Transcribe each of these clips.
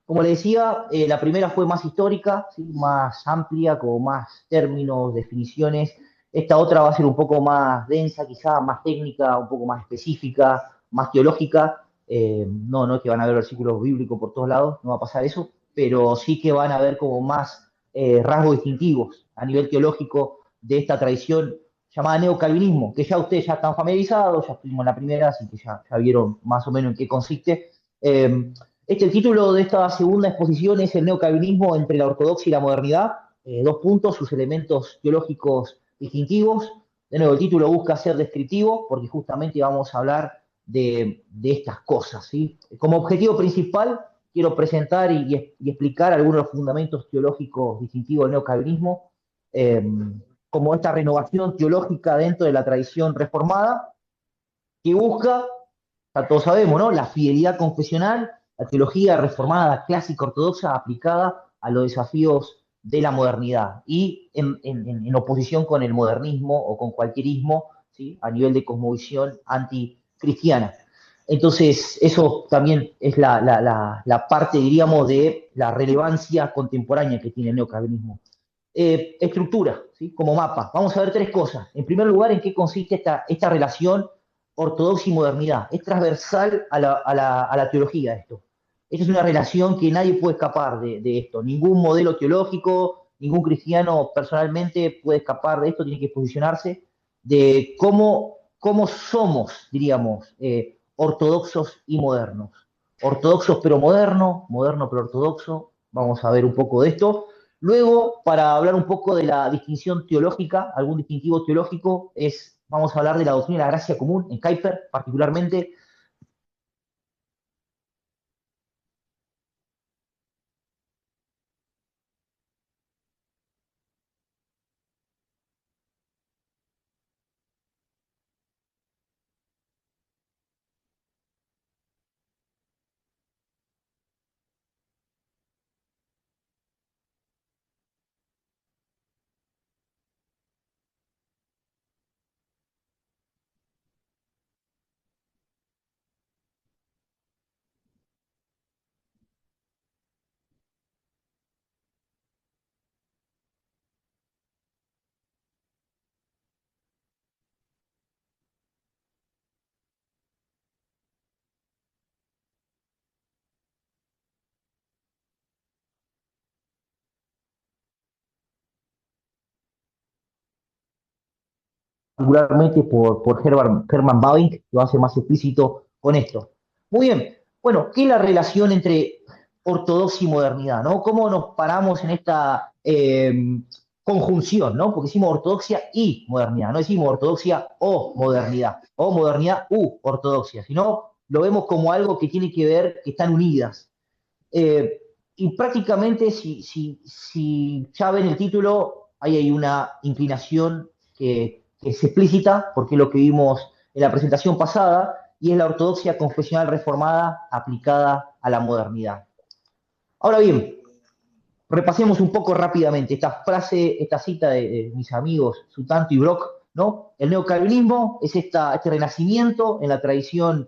Como le decía, la primera fue más histórica, ¿sí? Más amplia, con más términos, definiciones. Esta otra va a ser un poco más densa, quizá más técnica, un poco más específica, más teológica. No es que van a haber versículos bíblicos por todos lados, no va a pasar eso, pero sí que van a haber como más rasgos distintivos a nivel teológico de esta tradición llamada neocalvinismo, que ya ustedes ya están familiarizados, ya estuvimos en la primera, así que ya vieron más o menos en qué consiste. El título de esta segunda exposición es el neocalvinismo entre la ortodoxia y la modernidad, dos puntos, sus elementos teológicos distintivos. De nuevo, el título busca ser descriptivo porque justamente vamos a hablar de estas cosas. ¿Sí? Como objetivo principal, quiero presentar y explicar algunos de los fundamentos teológicos distintivos del neocalvinismo, eh, como esta renovación teológica dentro de la tradición reformada, que busca, ya todos sabemos, ¿no? La fidelidad confesional, la teología reformada, clásica, ortodoxa, aplicada a los desafíos de la modernidad y en oposición con el modernismo o con cualquierismo, ¿sí? A nivel de cosmovisión anticristiana. Entonces, eso también es la parte, diríamos, de la relevancia contemporánea que tiene el neocalvinismo. Estructura, ¿sí? Como mapa. Vamos a ver tres cosas. En primer lugar, en qué consiste esta relación ortodoxia y modernidad. Es transversal a la teología esto. Esta es una relación que nadie puede escapar de esto. Ningún modelo teológico, ningún cristiano personalmente puede escapar de esto, tiene que posicionarse de cómo somos, diríamos, ortodoxos y modernos. Ortodoxos pero moderno, moderno pero ortodoxo. Vamos a ver un poco de esto. Luego, para hablar un poco de la distinción teológica, algún distintivo teológico, vamos a hablar de la doctrina de la gracia común, en Kuyper particularmente. Particularmente por Herman Bavinck, que lo hace más explícito con esto. Muy bien, bueno, ¿qué es la relación entre ortodoxia y modernidad? ¿No? ¿Cómo nos paramos en esta conjunción? ¿No? Porque decimos ortodoxia y modernidad, no decimos ortodoxia o modernidad u ortodoxia, sino lo vemos como algo que tiene que ver, que están unidas. Eh, y prácticamente, si ya ven el título, ahí hay una inclinación que es explícita, porque es lo que vimos en la presentación pasada, y es la ortodoxia confesional reformada aplicada a la modernidad. Ahora bien, repasemos un poco rápidamente esta frase, esta cita de mis amigos Sutanto y Brock, ¿no? El neocalvinismo es este renacimiento en la tradición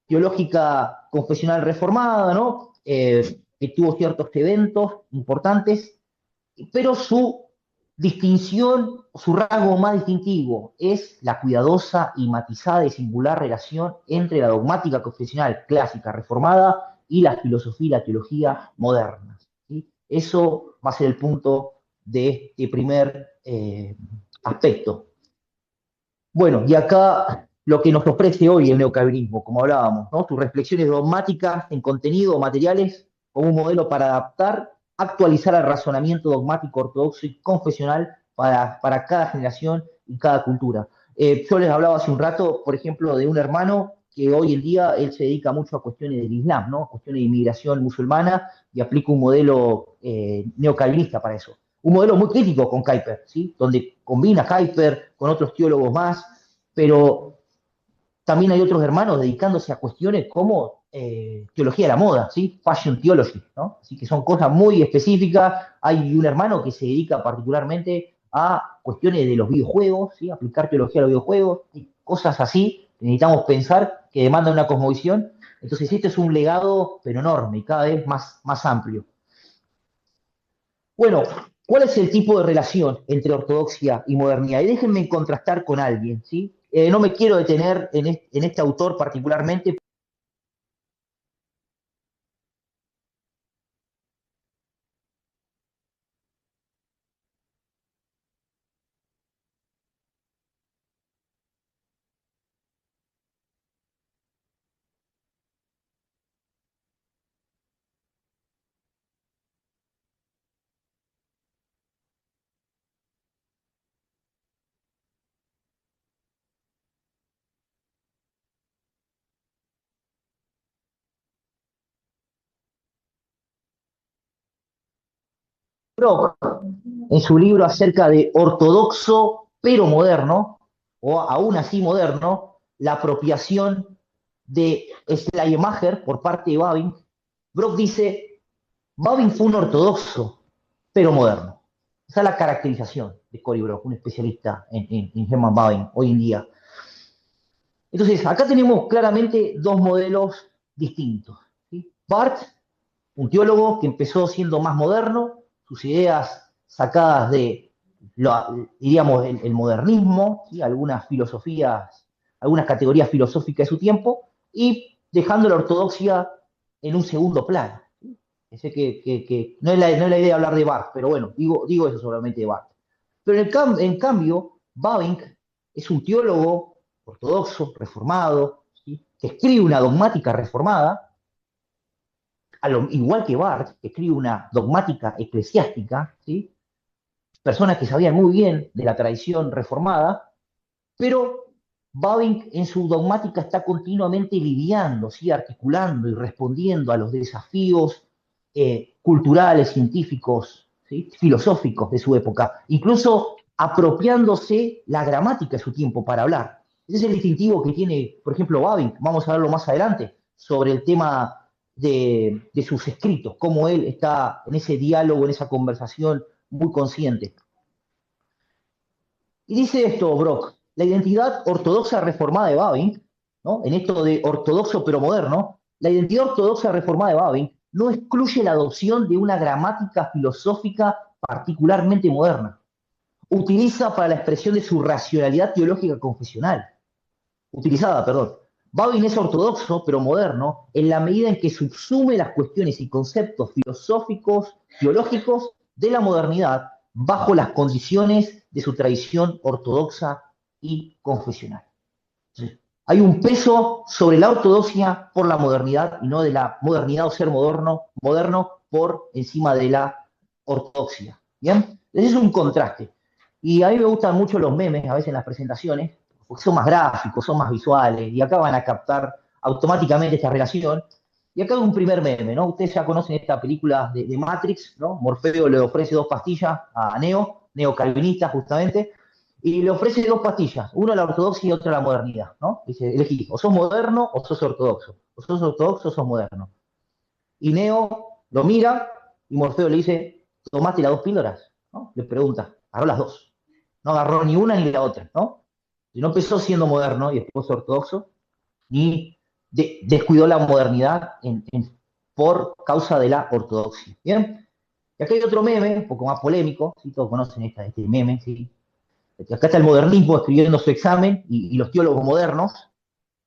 teológica confesional reformada, ¿no? Que tuvo ciertos eventos importantes, pero su distinción, su rasgo más distintivo es la cuidadosa y matizada y singular relación entre la dogmática confesional clásica reformada y la filosofía y la teología modernas. ¿Sí? Eso va a ser el punto de este primer aspecto. Bueno, y acá lo que nos ofrece hoy el neocalvinismo, como hablábamos, ¿no? Sus reflexiones dogmáticas en contenido, materiales, como un modelo para adaptar, actualizar el razonamiento dogmático ortodoxo y confesional para cada generación y cada cultura. Yo les hablaba hace un rato, por ejemplo, de un hermano que hoy en día él se dedica mucho a cuestiones del Islam, ¿no? Cuestiones de inmigración musulmana y aplica un modelo neocalvinista para eso. Un modelo muy crítico con Kuyper, ¿sí? Donde combina Kuyper con otros teólogos más, pero también hay otros hermanos dedicándose a cuestiones como teología de la moda, ¿sí? Fashion theology, ¿no? Así que son cosas muy específicas. Hay un hermano que se dedica particularmente a cuestiones de los videojuegos, ¿sí? Aplicar teología a los videojuegos, y cosas así que necesitamos pensar, que demandan una cosmovisión. Entonces, este es un legado, pero enorme y cada vez más amplio. Bueno, ¿cuál es el tipo de relación entre ortodoxia y modernidad? Y déjenme contrastar con alguien, ¿sí? No me quiero detener en este autor particularmente. Brock, en su libro acerca de ortodoxo pero moderno, o aún así moderno, la apropiación de Schleiermacher por parte de Babin, Brock dice, Babin fue un ortodoxo pero moderno. Esa es la caracterización de Cory Brock, un especialista en Hermann Babin hoy en día. Entonces, acá tenemos claramente dos modelos distintos. ¿Sí? Barth, un teólogo que empezó siendo más moderno, sus ideas sacadas de, diríamos, el modernismo, ¿sí? Algunas filosofías, algunas categorías filosóficas de su tiempo, y dejando la ortodoxia en un segundo plano. ¿Sí? Sé que no, no, es la idea hablar de Barth, pero bueno, digo eso solamente de Barth. Pero en cambio, Bavinck es un teólogo ortodoxo, reformado, ¿sí? Que escribe una dogmática reformada, igual que Barth, que escribe una dogmática eclesiástica, ¿sí? Personas que sabían muy bien de la tradición reformada, pero Bavinck en su dogmática está continuamente lidiando, ¿sí? Articulando y respondiendo a los desafíos culturales, científicos, ¿sí? Filosóficos de su época, incluso apropiándose la gramática de su tiempo para hablar. Ese es el distintivo que tiene, por ejemplo, Bavinck, vamos a verlo más adelante, sobre el tema de sus escritos, cómo él está en ese diálogo, en esa conversación muy consciente. Y dice esto, Brock, la identidad ortodoxa reformada de Bavinck, ¿no? En esto de ortodoxo pero moderno, la identidad ortodoxa reformada de Bavinck no excluye la adopción de una gramática filosófica particularmente moderna. Utiliza para la expresión de su racionalidad teológica confesional. Utilizada, perdón. Babin es ortodoxo, pero moderno, en la medida en que subsume las cuestiones y conceptos filosóficos, teológicos de la modernidad bajo las condiciones de su tradición ortodoxa y confesional. Sí. Hay un peso sobre la ortodoxia por la modernidad y no de la modernidad o ser moderno por encima de la ortodoxia. ¿Bien? Ese es un contraste. Y a mí me gustan mucho los memes, a veces en las presentaciones, porque son más gráficos, son más visuales, y acá van a captar automáticamente esta relación. Y acá hay un primer meme, ¿no? Ustedes ya conocen esta película de Matrix, ¿no? Morfeo le ofrece dos pastillas a Neo calvinista justamente, y le ofrece dos pastillas, una a la ortodoxia y otra a la modernidad, ¿no? Dice, elegí, o sos moderno o sos ortodoxo, o sos ortodoxo o sos moderno. Y Neo lo mira y Morfeo le dice, ¿tomaste las dos píldoras? ¿No? Le pregunta, agarró las dos. No agarró ni una ni la otra, ¿no? Y no empezó siendo moderno y después ortodoxo, ni descuidó la modernidad por causa de la ortodoxia. ¿Bien? Y acá hay otro meme, un poco más polémico, ¿sí? Todos conocen este meme, ¿sí? Acá está el modernismo escribiendo su examen y los teólogos modernos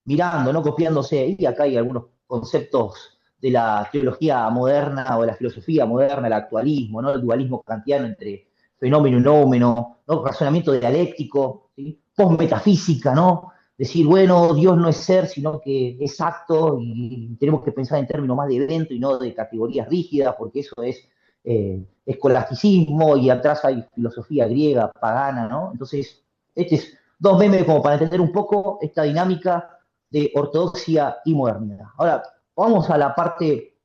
mirando, ¿no? Copiándose. Y acá hay algunos conceptos de la teología moderna o de la filosofía moderna, el actualismo, ¿no? El dualismo kantiano entre fenómeno y nómeno, ¿no? Razonamiento dialéctico, ¿sí? Postmetafísica, ¿no? Decir, bueno, Dios no es ser, sino que es acto y tenemos que pensar en términos más de evento y no de categorías rígidas, porque eso es escolasticismo y atrás hay filosofía griega, pagana, ¿no? Entonces, este es dos memes como para entender un poco esta dinámica de ortodoxia y modernidad. Ahora, vamos a la parte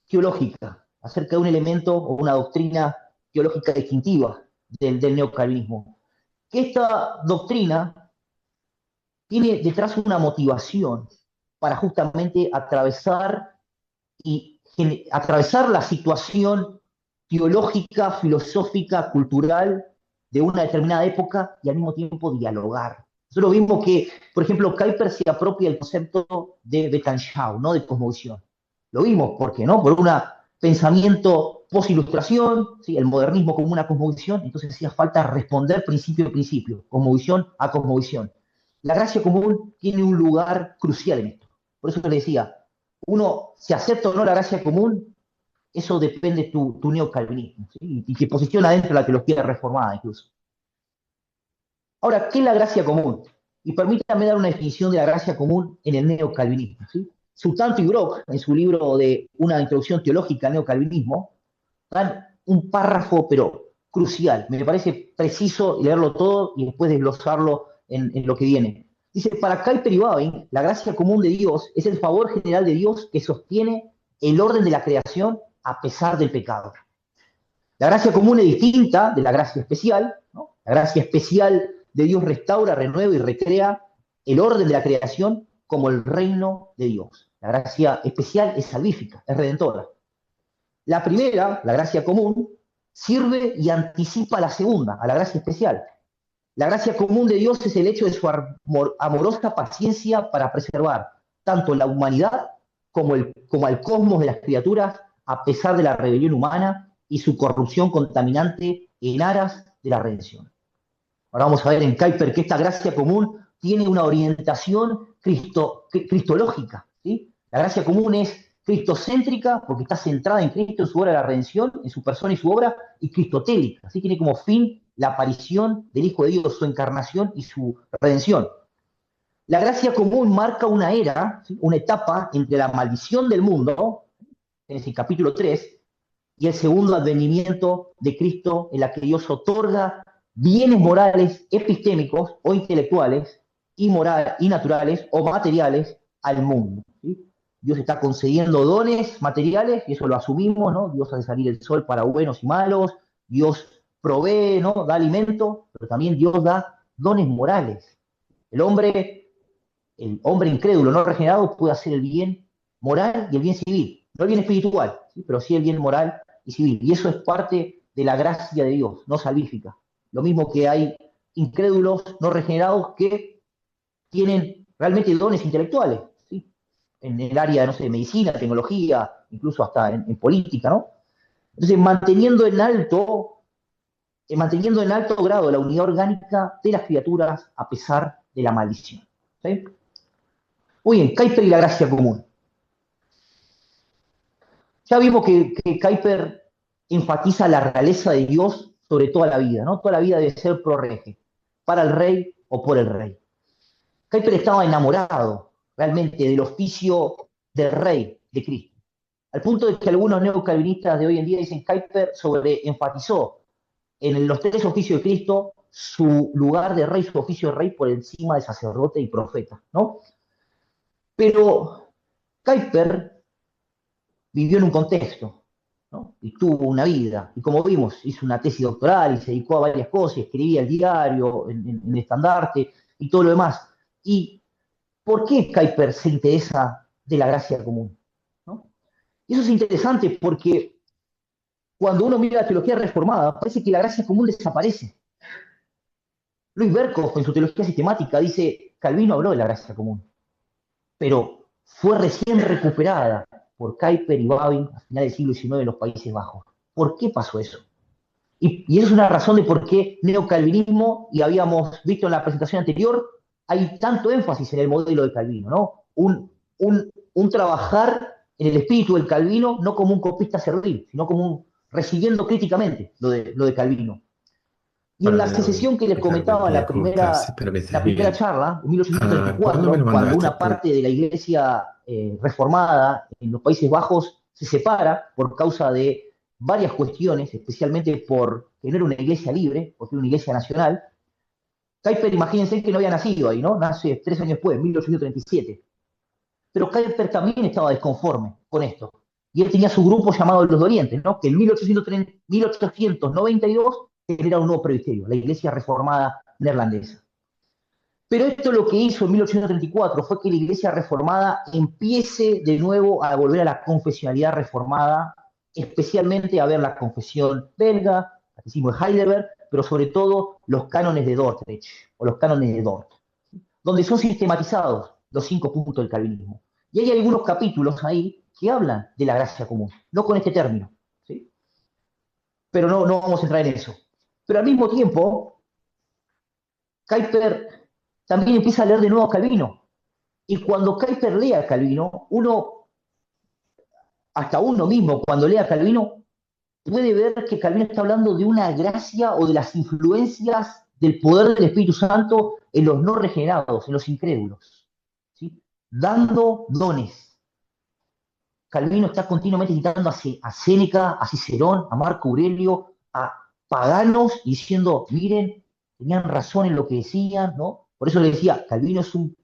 teológica, acerca de un elemento o una doctrina teológica distintiva del neocalvinismo. Que esta doctrina tiene detrás una motivación para justamente atravesar la situación teológica, filosófica, cultural de una determinada época y al mismo tiempo dialogar. Nosotros vimos que, por ejemplo, Kuyper se apropia el concepto de Weltanschauung, ¿no? De cosmovisión. Lo vimos, ¿por qué no? Por un pensamiento post-ilustración, ¿sí? El modernismo como una cosmovisión, entonces hacía falta responder principio a principio, cosmovisión a cosmovisión. La gracia común tiene un lugar crucial en esto. Por eso le decía, uno, si acepta o no la gracia común, eso depende de tu neocalvinismo, ¿sí? Y que posiciona dentro de la teología reformada incluso. Ahora, ¿qué es la gracia común? Y permítame dar una definición de la gracia común en el neocalvinismo, ¿sí? Sultanto y Brock, en su libro de Una introducción teológica al neocalvinismo, dan un párrafo, pero crucial. Me parece preciso leerlo todo y después desglosarlo en lo que viene. Dice, para Kuyper y Babbing, la gracia común de Dios es el favor general de Dios que sostiene el orden de la creación a pesar del pecado. La gracia común es distinta de la gracia especial, ¿no? La gracia especial de Dios restaura, renueva y recrea el orden de la creación como el reino de Dios. La gracia especial es salvífica, es redentora. La primera, la gracia común, sirve y anticipa a la segunda, a la gracia especial. La gracia común de Dios es el hecho de su amorosa paciencia para preservar tanto la humanidad como el cosmos de las criaturas a pesar de la rebelión humana y su corrupción contaminante en aras de la redención. Ahora vamos a ver en Kuyper que esta gracia común tiene una orientación cristológica, ¿sí? La gracia común es cristocéntrica porque está centrada en Cristo, en su obra de la redención, en su persona y su obra, y cristotélica, ¿sí? Tiene como fin la aparición del Hijo de Dios, su encarnación y su redención. La gracia común marca una era, ¿sí? Una etapa entre la maldición del mundo, en el capítulo 3, y el segundo advenimiento de Cristo, en la que Dios otorga bienes morales epistémicos o intelectuales y naturales o materiales al mundo, ¿sí? Dios está concediendo dones materiales, y eso lo asumimos, ¿no? Dios hace salir el sol para buenos y malos, Dios provee, ¿no? Da alimento, pero también Dios da dones morales. El hombre, el hombre incrédulo, no regenerado, puede hacer el bien moral y el bien civil. No el bien espiritual, ¿sí? Pero sí el bien moral y civil. Y eso es parte de la gracia de Dios, no salvífica. Lo mismo que hay incrédulos no regenerados que tienen realmente dones intelectuales, ¿sí? En el área, no sé, de medicina, tecnología, incluso hasta en política, ¿no? Entonces, manteniendo en alto grado la unidad orgánica de las criaturas a pesar de la maldición, ¿sí? Muy bien, Kuyper y la gracia común. Ya vimos que Kuyper enfatiza la realeza de Dios sobre toda la vida, ¿no? Toda la vida debe ser pro rege, para el rey o por el rey. Kuyper estaba enamorado realmente del oficio del rey de Cristo, al punto de que algunos neocalvinistas de hoy en día dicen que Kuyper enfatizó en los tres oficios de Cristo su lugar de rey, su oficio de rey por encima de sacerdote y profeta, ¿no? Pero Kuyper vivió en un contexto, ¿no? Y tuvo una vida, y como vimos, hizo una tesis doctoral y se dedicó a varias cosas, escribía el diario, en el estandarte y todo lo demás. ¿Y por qué Kuyper se interesa de la gracia común? ¿No? Y eso es interesante porque cuando uno mira la teología reformada, parece que la gracia común desaparece. Luis Berkhoff, en su teología sistemática, dice, Calvino habló de la gracia común, pero fue recién recuperada por Kuyper y Babbing a finales del siglo XIX en los Países Bajos. ¿Por qué pasó eso? Y esa es una razón de por qué neocalvinismo, y habíamos visto en la presentación anterior, hay tanto énfasis en el modelo de Calvino, ¿no? Un trabajar en el espíritu del Calvino, no como un copista servil, sino como recibiendo críticamente lo de Calvino. Y en Hola la de nuevo, secesión que les Ricardo, buen comentaba en día, ¿cómo estás? Espero que estés la primera bien. charla, en ¿Cuándo me lo 1834, cuando mandaste? una parte de la iglesia reformada en los Países Bajos se separa por causa de varias cuestiones, especialmente porque no era una iglesia libre, porque era una iglesia nacional. Kuyper, imagínense que no había nacido ahí, ¿no? Nace 3 años después, en 1837. Pero Kuyper también estaba desconforme con esto. Y él tenía su grupo llamado Los Dolientes, ¿no? Que en 1892 genera un nuevo presbiterio, la Iglesia Reformada Neerlandesa. Pero esto lo que hizo en 1834 fue que la Iglesia Reformada empiece de nuevo a volver a la confesionalidad reformada, especialmente a ver la confesión belga, el catecismo de Heidelberg, pero sobre todo los cánones de Dordrecht o los cánones de Dort. donde son sistematizados los 5 puntos del calvinismo. Y hay algunos capítulos ahí que hablan de la gracia común, no con este término, ¿sí? Pero no vamos a entrar en eso. Pero al mismo tiempo, Kuyper también empieza a leer de nuevo a Calvino. Y cuando Kuyper lee a Calvino, hasta uno mismo, cuando lee a Calvino, puede ver que Calvino está hablando de una gracia o de las influencias del poder del Espíritu Santo en los no regenerados, en los incrédulos, ¿sí? Dando dones. Calvino está continuamente citando a Séneca, a Cicerón, a Marco Aurelio, a paganos, diciendo, miren, tenían razón en lo que decían, ¿no? Por eso le decía, Calvino es un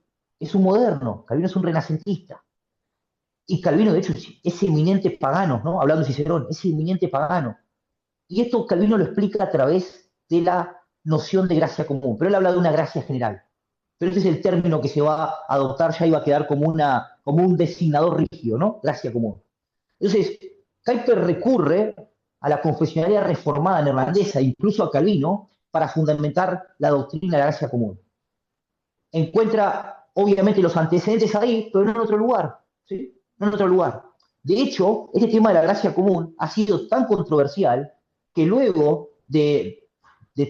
moderno, Calvino es un renacentista. Y Calvino, de hecho, es eminente pagano, ¿no? Hablando de Cicerón, es eminente pagano. Y esto Calvino lo explica a través de la noción de gracia común, pero él habla de una gracia general. Pero ese es el término que se va a adoptar, ya iba a quedar como un designador rígido, ¿no? Gracia común. Entonces, Kuyper recurre a la confesionalidad reformada neerlandesa, incluso a Calvino, para fundamentar la doctrina de la gracia común. Encuentra, obviamente, los antecedentes ahí, pero no en otro lugar, ¿sí? No en otro lugar. De hecho, este tema de la gracia común ha sido tan controversial que luego de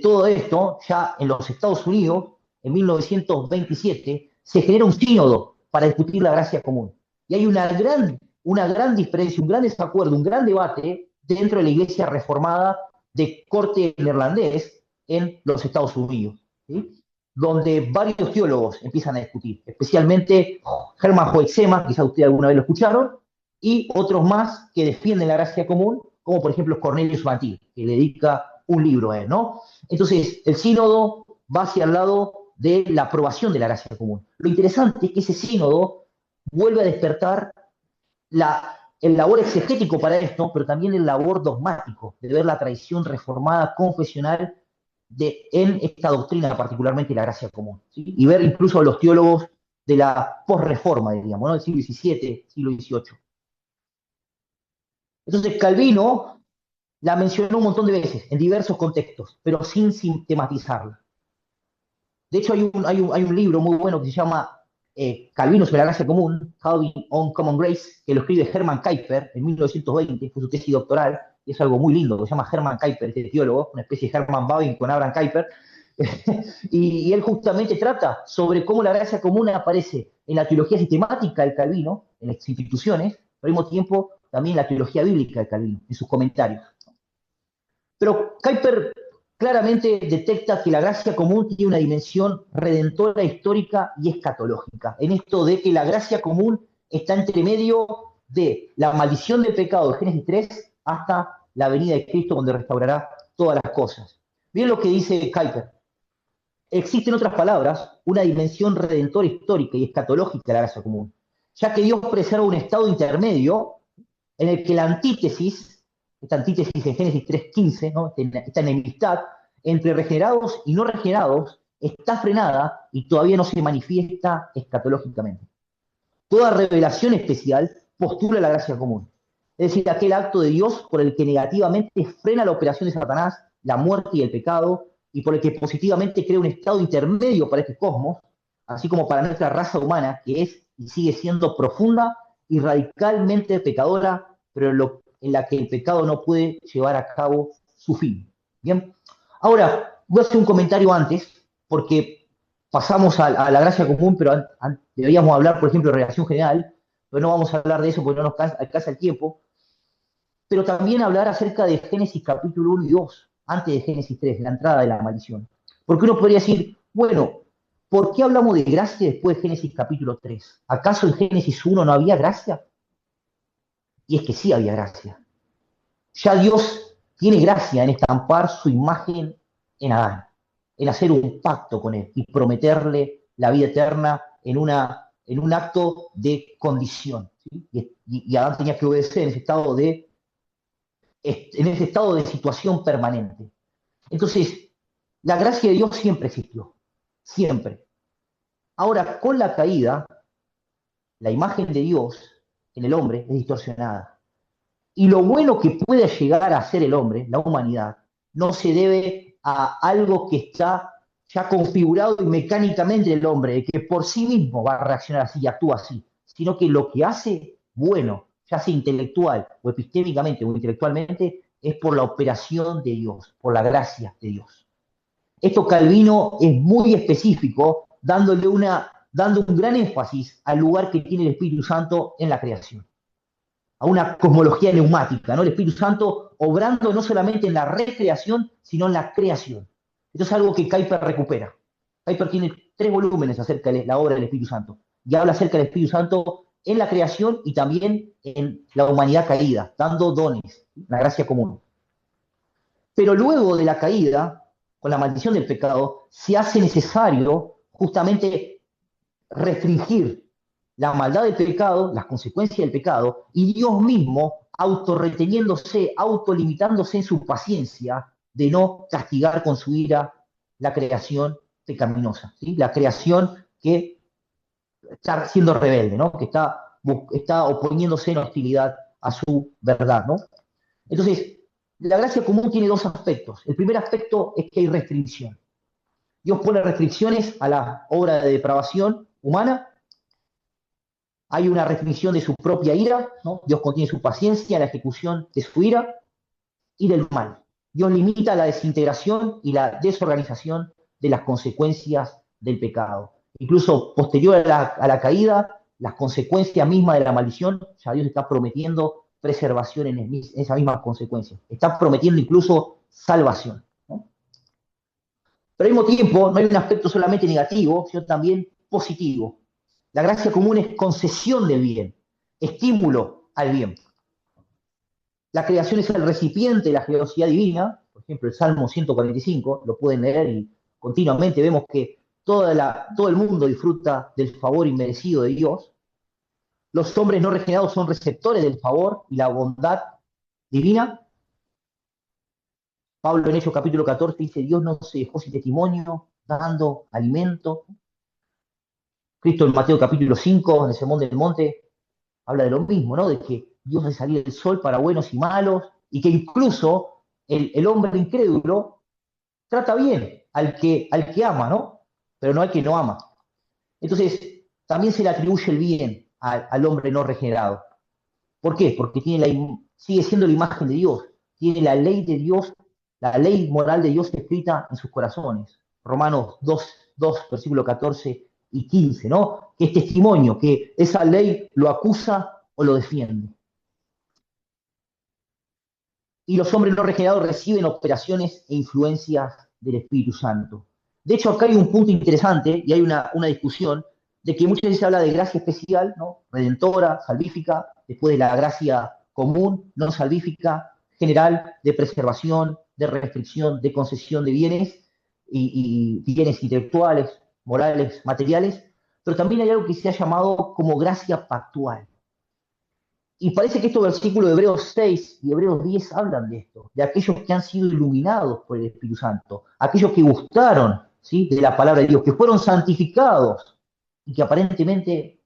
todo esto, ya en los Estados Unidos, en 1927, se genera un sínodo para discutir la gracia común. Y hay una gran diferencia, un gran desacuerdo, un gran debate dentro de la iglesia reformada de corte neerlandés en los Estados Unidos, ¿sí? Donde varios teólogos empiezan a discutir, especialmente Hermann Hoeksema, quizá ustedes alguna vez lo escucharon, y otros más que defienden la gracia común, como por ejemplo Cornelius Van que le dedica un libro a él, ¿no? Entonces, el sínodo va hacia el lado de la aprobación de la gracia común. Lo interesante es que ese sínodo vuelve a despertar el labor exegético para esto, pero también el labor dogmático, de ver la tradición reformada confesional en esta doctrina, particularmente la gracia común, ¿sí? Y ver incluso a los teólogos de la posreforma, diríamos, ¿no? Del siglo XVII, siglo XVIII. Entonces, Calvino la mencionó un montón de veces, en diversos contextos, pero sin sistematizarla. De hecho, hay un libro muy bueno que se llama Calvino sobre la gracia común, Calvin on Common Grace, que lo escribe Hermann Kuyper en 1920, fue su tesis doctoral, y es algo muy lindo, que se llama Hermann Kuyper, este teólogo, una especie de Hermann Bavinck con Abraham Kuyper, y él justamente trata sobre cómo la gracia común aparece en la teología sistemática del Calvino, en las instituciones, pero al mismo tiempo también en la teología bíblica del Calvino, en sus comentarios. Pero Kuyper claramente detecta que la gracia común tiene una dimensión redentora, histórica y escatológica. En esto de que la gracia común está entre medio de la maldición del pecado de Génesis 3 hasta la venida de Cristo, donde restaurará todas las cosas. Miren lo que dice Kuyper. Existe, en otras palabras, una dimensión redentora histórica y escatológica de la gracia común, ya que Dios preserva un estado intermedio en el que la antítesis, esta antítesis en Génesis 3:15, ¿no? Esta enemistad entre regenerados y no regenerados, está frenada y todavía no se manifiesta escatológicamente. Toda revelación especial postula la gracia común, es decir, aquel acto de Dios por el que negativamente frena la operación de Satanás, la muerte y el pecado, y por el que positivamente crea un estado intermedio para este cosmos, así como para nuestra raza humana, que es y sigue siendo profunda y radicalmente pecadora, pero en la que el pecado no puede llevar a cabo su fin. Bien, ahora voy a hacer un comentario antes, porque pasamos a la gracia común, pero deberíamos hablar, por ejemplo, de relación general, pero no vamos a hablar de eso porque no nos alcanza el tiempo, pero también hablar acerca de Génesis capítulo 1 y 2, antes de Génesis 3, la entrada de la maldición. Porque uno podría decir, bueno, ¿por qué hablamos de gracia después de Génesis capítulo 3? ¿Acaso en Génesis 1 no había gracia? Y es que sí había gracia. Ya Dios tiene gracia en estampar su imagen en Adán, en hacer un pacto con él y prometerle la vida eterna en un acto de condición, ¿sí? Y Adán tenía que obedecer en ese estado de situación permanente. Entonces, la gracia de Dios siempre existió, siempre. Ahora, con la caída, la imagen de Dios en el hombre es distorsionada. Y lo bueno que puede llegar a ser el hombre, la humanidad, no se debe a algo que está ya configurado y mecánicamente el hombre, que por sí mismo va a reaccionar así y actúa así, sino que lo que hace, bueno, ya sea intelectual o epistémicamente o intelectualmente, es por la operación de Dios, por la gracia de Dios. Esto Calvino es muy específico, dando un gran énfasis al lugar que tiene el Espíritu Santo en la creación, a una cosmología neumática, ¿no? El Espíritu Santo obrando no solamente en la recreación, sino en la creación. Esto es algo que Kuyper recupera. Kuyper tiene 3 volúmenes acerca de la obra del Espíritu Santo, y habla acerca del Espíritu Santo en la creación y también en la humanidad caída, dando dones, la gracia común. Pero luego de la caída, con la maldición del pecado, se hace necesario justamente restringir la maldad del pecado, las consecuencias del pecado, y Dios mismo autorreteniéndose, autolimitándose en su paciencia de no castigar con su ira la creación pecaminosa, ¿sí? La creación que está siendo rebelde, ¿no? Que está oponiéndose en hostilidad a su verdad, ¿no? Entonces, la gracia común tiene 2 aspectos. El primer aspecto es que hay restricción. Dios pone restricciones a la obra de depravación humana. Hay una restricción de su propia ira, ¿no? Dios contiene su paciencia en la ejecución de su ira y del mal. Dios limita la desintegración y la desorganización de las consecuencias del pecado. Incluso posterior a la caída, las consecuencias mismas de la maldición, ya Dios está prometiendo preservación en esa misma consecuencia. Está prometiendo incluso salvación, ¿no? Pero al mismo tiempo, no hay un aspecto solamente negativo, sino también positivo. La gracia común es concesión del bien, estímulo al bien. La creación es el recipiente de la generosidad divina, por ejemplo, el Salmo 145, lo pueden leer y continuamente vemos que todo el mundo disfruta del favor inmerecido de Dios. Los hombres no regenerados son receptores del favor y la bondad divina. Pablo en Hechos capítulo 14 dice, Dios no se dejó sin testimonio, dando alimento. Cristo en Mateo capítulo 5, en el Sermón del Monte, habla de lo mismo, ¿no? De que Dios hace salir el sol para buenos y malos, y que incluso el hombre incrédulo trata bien al que ama, ¿no? Pero no al que no ama. Entonces, también se le atribuye el bien al hombre no regenerado. ¿Por qué? Porque sigue siendo la imagen de Dios, tiene la ley de Dios, la ley moral de Dios escrita en sus corazones. Romanos 2 versículo 14 y 15, ¿no? Que es testimonio, que esa ley lo acusa o lo defiende. Y los hombres no regenerados reciben operaciones e influencias del Espíritu Santo. De hecho, acá hay un punto interesante y hay una discusión de que muchas veces se habla de gracia especial, ¿no? Redentora, salvífica, después de la gracia común, no salvífica, general, de preservación, de restricción, de concesión de bienes y bienes intelectuales, morales, materiales, pero también hay algo que se ha llamado como gracia pactual. Y parece que estos versículos de Hebreos 6 y Hebreos 10 hablan de esto, de aquellos que han sido iluminados por el Espíritu Santo, aquellos que gustaron, ¿sí?, de la palabra de Dios, que fueron santificados y que aparentemente,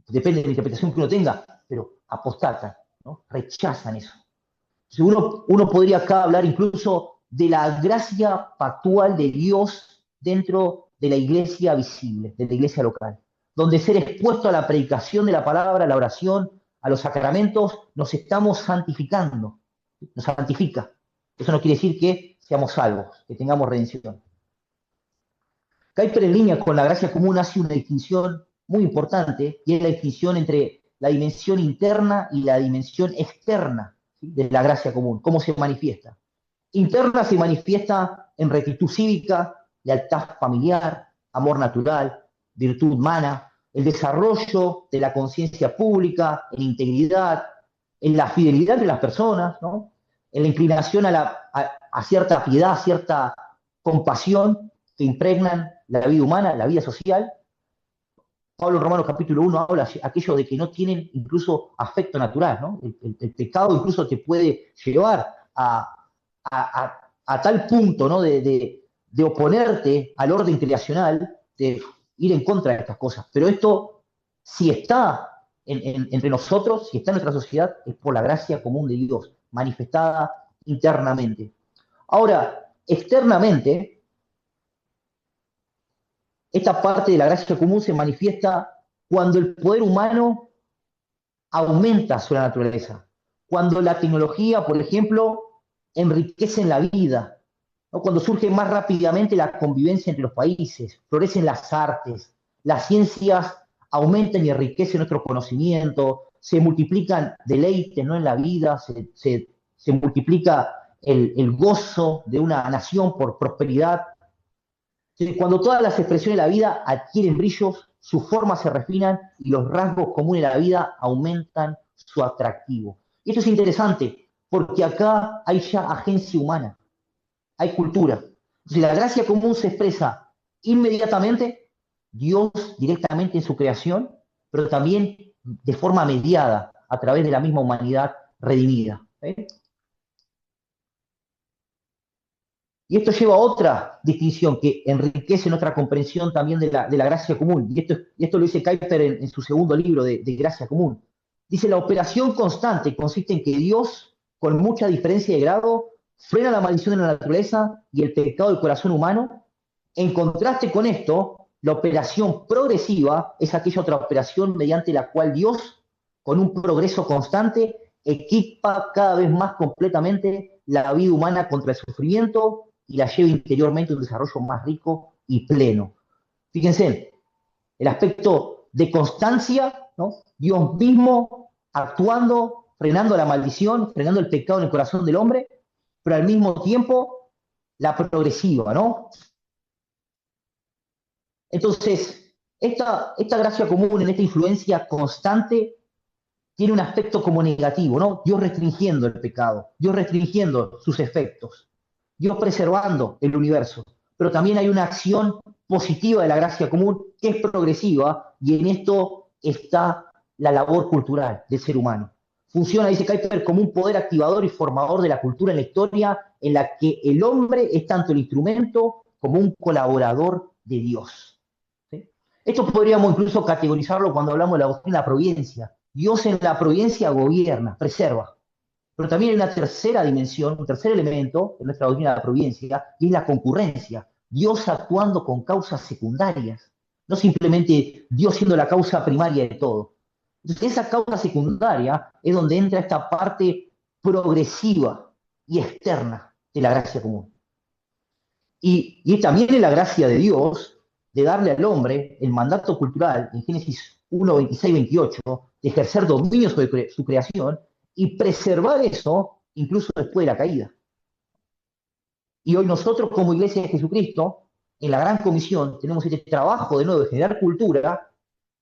depende de la interpretación que uno tenga, pero apostatan, ¿no? Rechazan eso. Entonces uno podría acá hablar incluso de la gracia pactual de Dios dentro de la iglesia visible, de la iglesia local, donde ser expuesto a la predicación de la palabra, a la oración, a los sacramentos, nos estamos santificando, nos santifica. Eso no quiere decir que seamos salvos, que tengamos redención. Kuyper en línea con la gracia común hace una distinción muy importante, y es la distinción entre la dimensión interna y la dimensión externa, ¿sí?, de la gracia común, cómo se manifiesta. Interna se manifiesta en rectitud cívica, lealtad familiar, amor natural, virtud humana, el desarrollo de la conciencia pública, en integridad, en la fidelidad de las personas, ¿no?, en la inclinación a cierta piedad, a cierta compasión que impregnan la vida humana, la vida social. Pablo en Romanos capítulo 1 habla de aquellos de que no tienen incluso afecto natural, ¿no? El pecado incluso te puede llevar a tal punto, ¿no?, de oponerte al orden creacional, de ir en contra de estas cosas. Pero esto, si está entre nosotros, si está en nuestra sociedad, es por la gracia común de Dios, manifestada internamente. Ahora, externamente, esta parte de la gracia común se manifiesta cuando el poder humano aumenta su naturaleza, cuando la tecnología, por ejemplo, enriquece en la vida, ¿no? Cuando surge más rápidamente la convivencia entre los países, florecen las artes, las ciencias aumentan y enriquecen nuestro conocimiento, se multiplican deleites, ¿no? En la vida, se multiplica el gozo de una nación por prosperidad. Cuando todas las expresiones de la vida adquieren brillos, sus formas se refinan y los rasgos comunes de la vida aumentan su atractivo. Y esto es interesante, porque acá hay ya agencia humana, hay cultura. Si la gracia común se expresa inmediatamente, Dios directamente en su creación, pero también de forma mediada a través de la misma humanidad redimida. Y esto lleva a otra distinción que enriquece nuestra comprensión también de la gracia común. Y esto lo dice Kuyper en su segundo libro de Gracia Común. Dice, la operación constante consiste en que Dios, con mucha diferencia de grado, frena la maldición de la naturaleza y el pecado del corazón humano. En contraste con esto, la operación progresiva es aquella otra operación mediante la cual Dios, con un progreso constante, equipa cada vez más completamente la vida humana contra el sufrimiento y la lleva interiormente a un desarrollo más rico y pleno. Fíjense, el aspecto de constancia, ¿no? Dios mismo actuando, frenando la maldición, frenando el pecado en el corazón del hombre, pero al mismo tiempo la progresiva, ¿no? Entonces, esta gracia común, en esta influencia constante, tiene un aspecto como negativo, ¿no? Dios restringiendo el pecado, Dios restringiendo sus efectos, Dios preservando el universo. Pero también hay una acción positiva de la gracia común que es progresiva y en esto está la labor cultural del ser humano. Funciona, dice Kuyper, como un poder activador y formador de la cultura en la historia en la que el hombre es tanto el instrumento como un colaborador de Dios. ¿Sí? Esto podríamos incluso categorizarlo cuando hablamos de la doctrina de la providencia. Dios en la providencia gobierna, preserva. Pero también hay una tercera dimensión, un tercer elemento en nuestra doctrina de la providencia, y es la concurrencia. Dios actuando con causas secundarias, no simplemente Dios siendo la causa primaria de todo. Entonces, esa causa secundaria es donde entra esta parte progresiva y externa de la gracia común. Y también es la gracia de Dios de darle al hombre el mandato cultural en Génesis 1, 26, 28, de ejercer dominio sobre su creación y preservar eso incluso después de la caída. Y hoy nosotros como Iglesia de Jesucristo, en la Gran Comisión, tenemos este trabajo de nuevo de generar cultura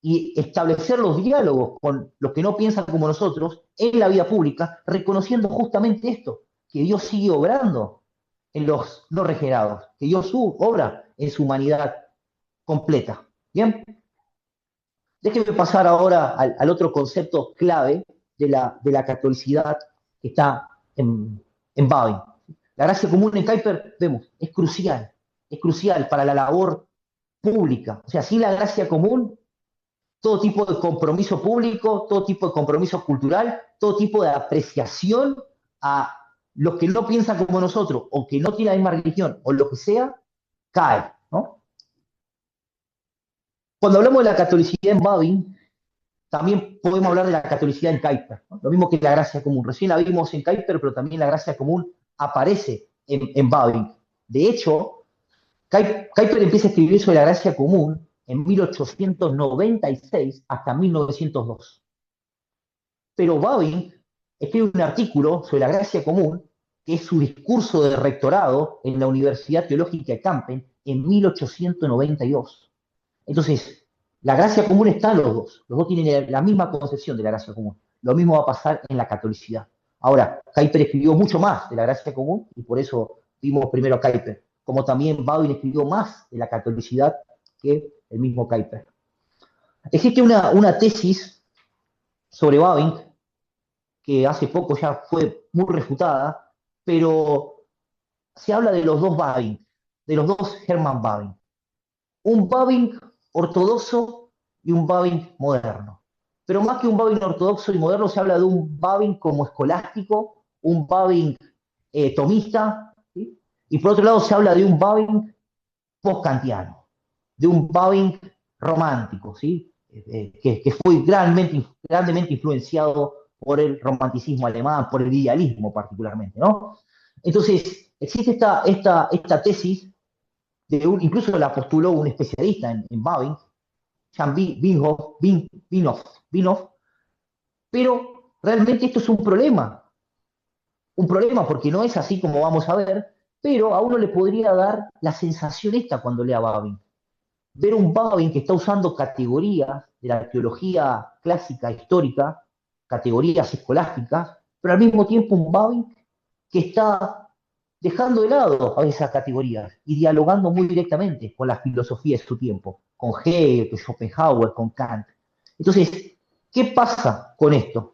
y establecer los diálogos con los que no piensan como nosotros en la vida pública, reconociendo justamente esto, que Dios sigue obrando en los no regenerados, que Dios obra en su humanidad completa. ¿Bien? Déjenme pasar ahora al otro concepto clave de la catolicidad que está en Babin. La gracia común en Kuyper, vemos, es crucial para la labor pública. O sea, sin la gracia común, todo tipo de compromiso público, todo tipo de compromiso cultural, todo tipo de apreciación a los que no piensan como nosotros, o que no tienen la misma religión, o lo que sea, cae, ¿no? Cuando hablamos de la catolicidad en Babin, también podemos hablar de la catolicidad en Kuyper, ¿no? Lo mismo que la gracia común. Recién la vimos en Kuyper, pero también la gracia común aparece en Babin. De hecho, Kuyper empieza a escribir sobre la gracia común en 1896 hasta 1902. Pero Babin escribe un artículo sobre la gracia común, que es su discurso de rectorado en la Universidad Teológica de Kampen en 1892. Entonces, la gracia común está en los dos tienen la misma concepción de la gracia común. Lo mismo va a pasar en la catolicidad. Ahora, Kuyper escribió mucho más de la gracia común y por eso vimos primero a Kuyper, como también Babin escribió más de la catolicidad que el mismo Kuyper. Existe una tesis sobre Babin que hace poco ya fue muy refutada, pero se habla de los dos Babin, de los dos Hermann Babin. Un Babin ortodoxo y un Babin moderno. Pero más que un Babin ortodoxo y moderno, se habla de un Babin como escolástico, un Babin tomista, ¿sí? Y por otro lado se habla de un Babin post-kantiano. de un Bavinck romántico, ¿sí? Que fue grandemente influenciado por el romanticismo alemán, por el idealismo particularmente, ¿no? Entonces, existe esta tesis, incluso la postuló un especialista en Bavinck, Jan Binhoff, pero realmente esto es un problema porque no es así como vamos a ver, pero a uno le podría dar la sensación esta cuando lea Bavinck. Ver un Bavinck que está usando categorías de la teología clásica histórica, categorías escolásticas, pero al mismo tiempo un Bavinck que está dejando de lado a esas categorías y dialogando muy directamente con la filosofía de su tiempo, con Hegel, con Schopenhauer, con Kant. Entonces, ¿qué pasa con esto?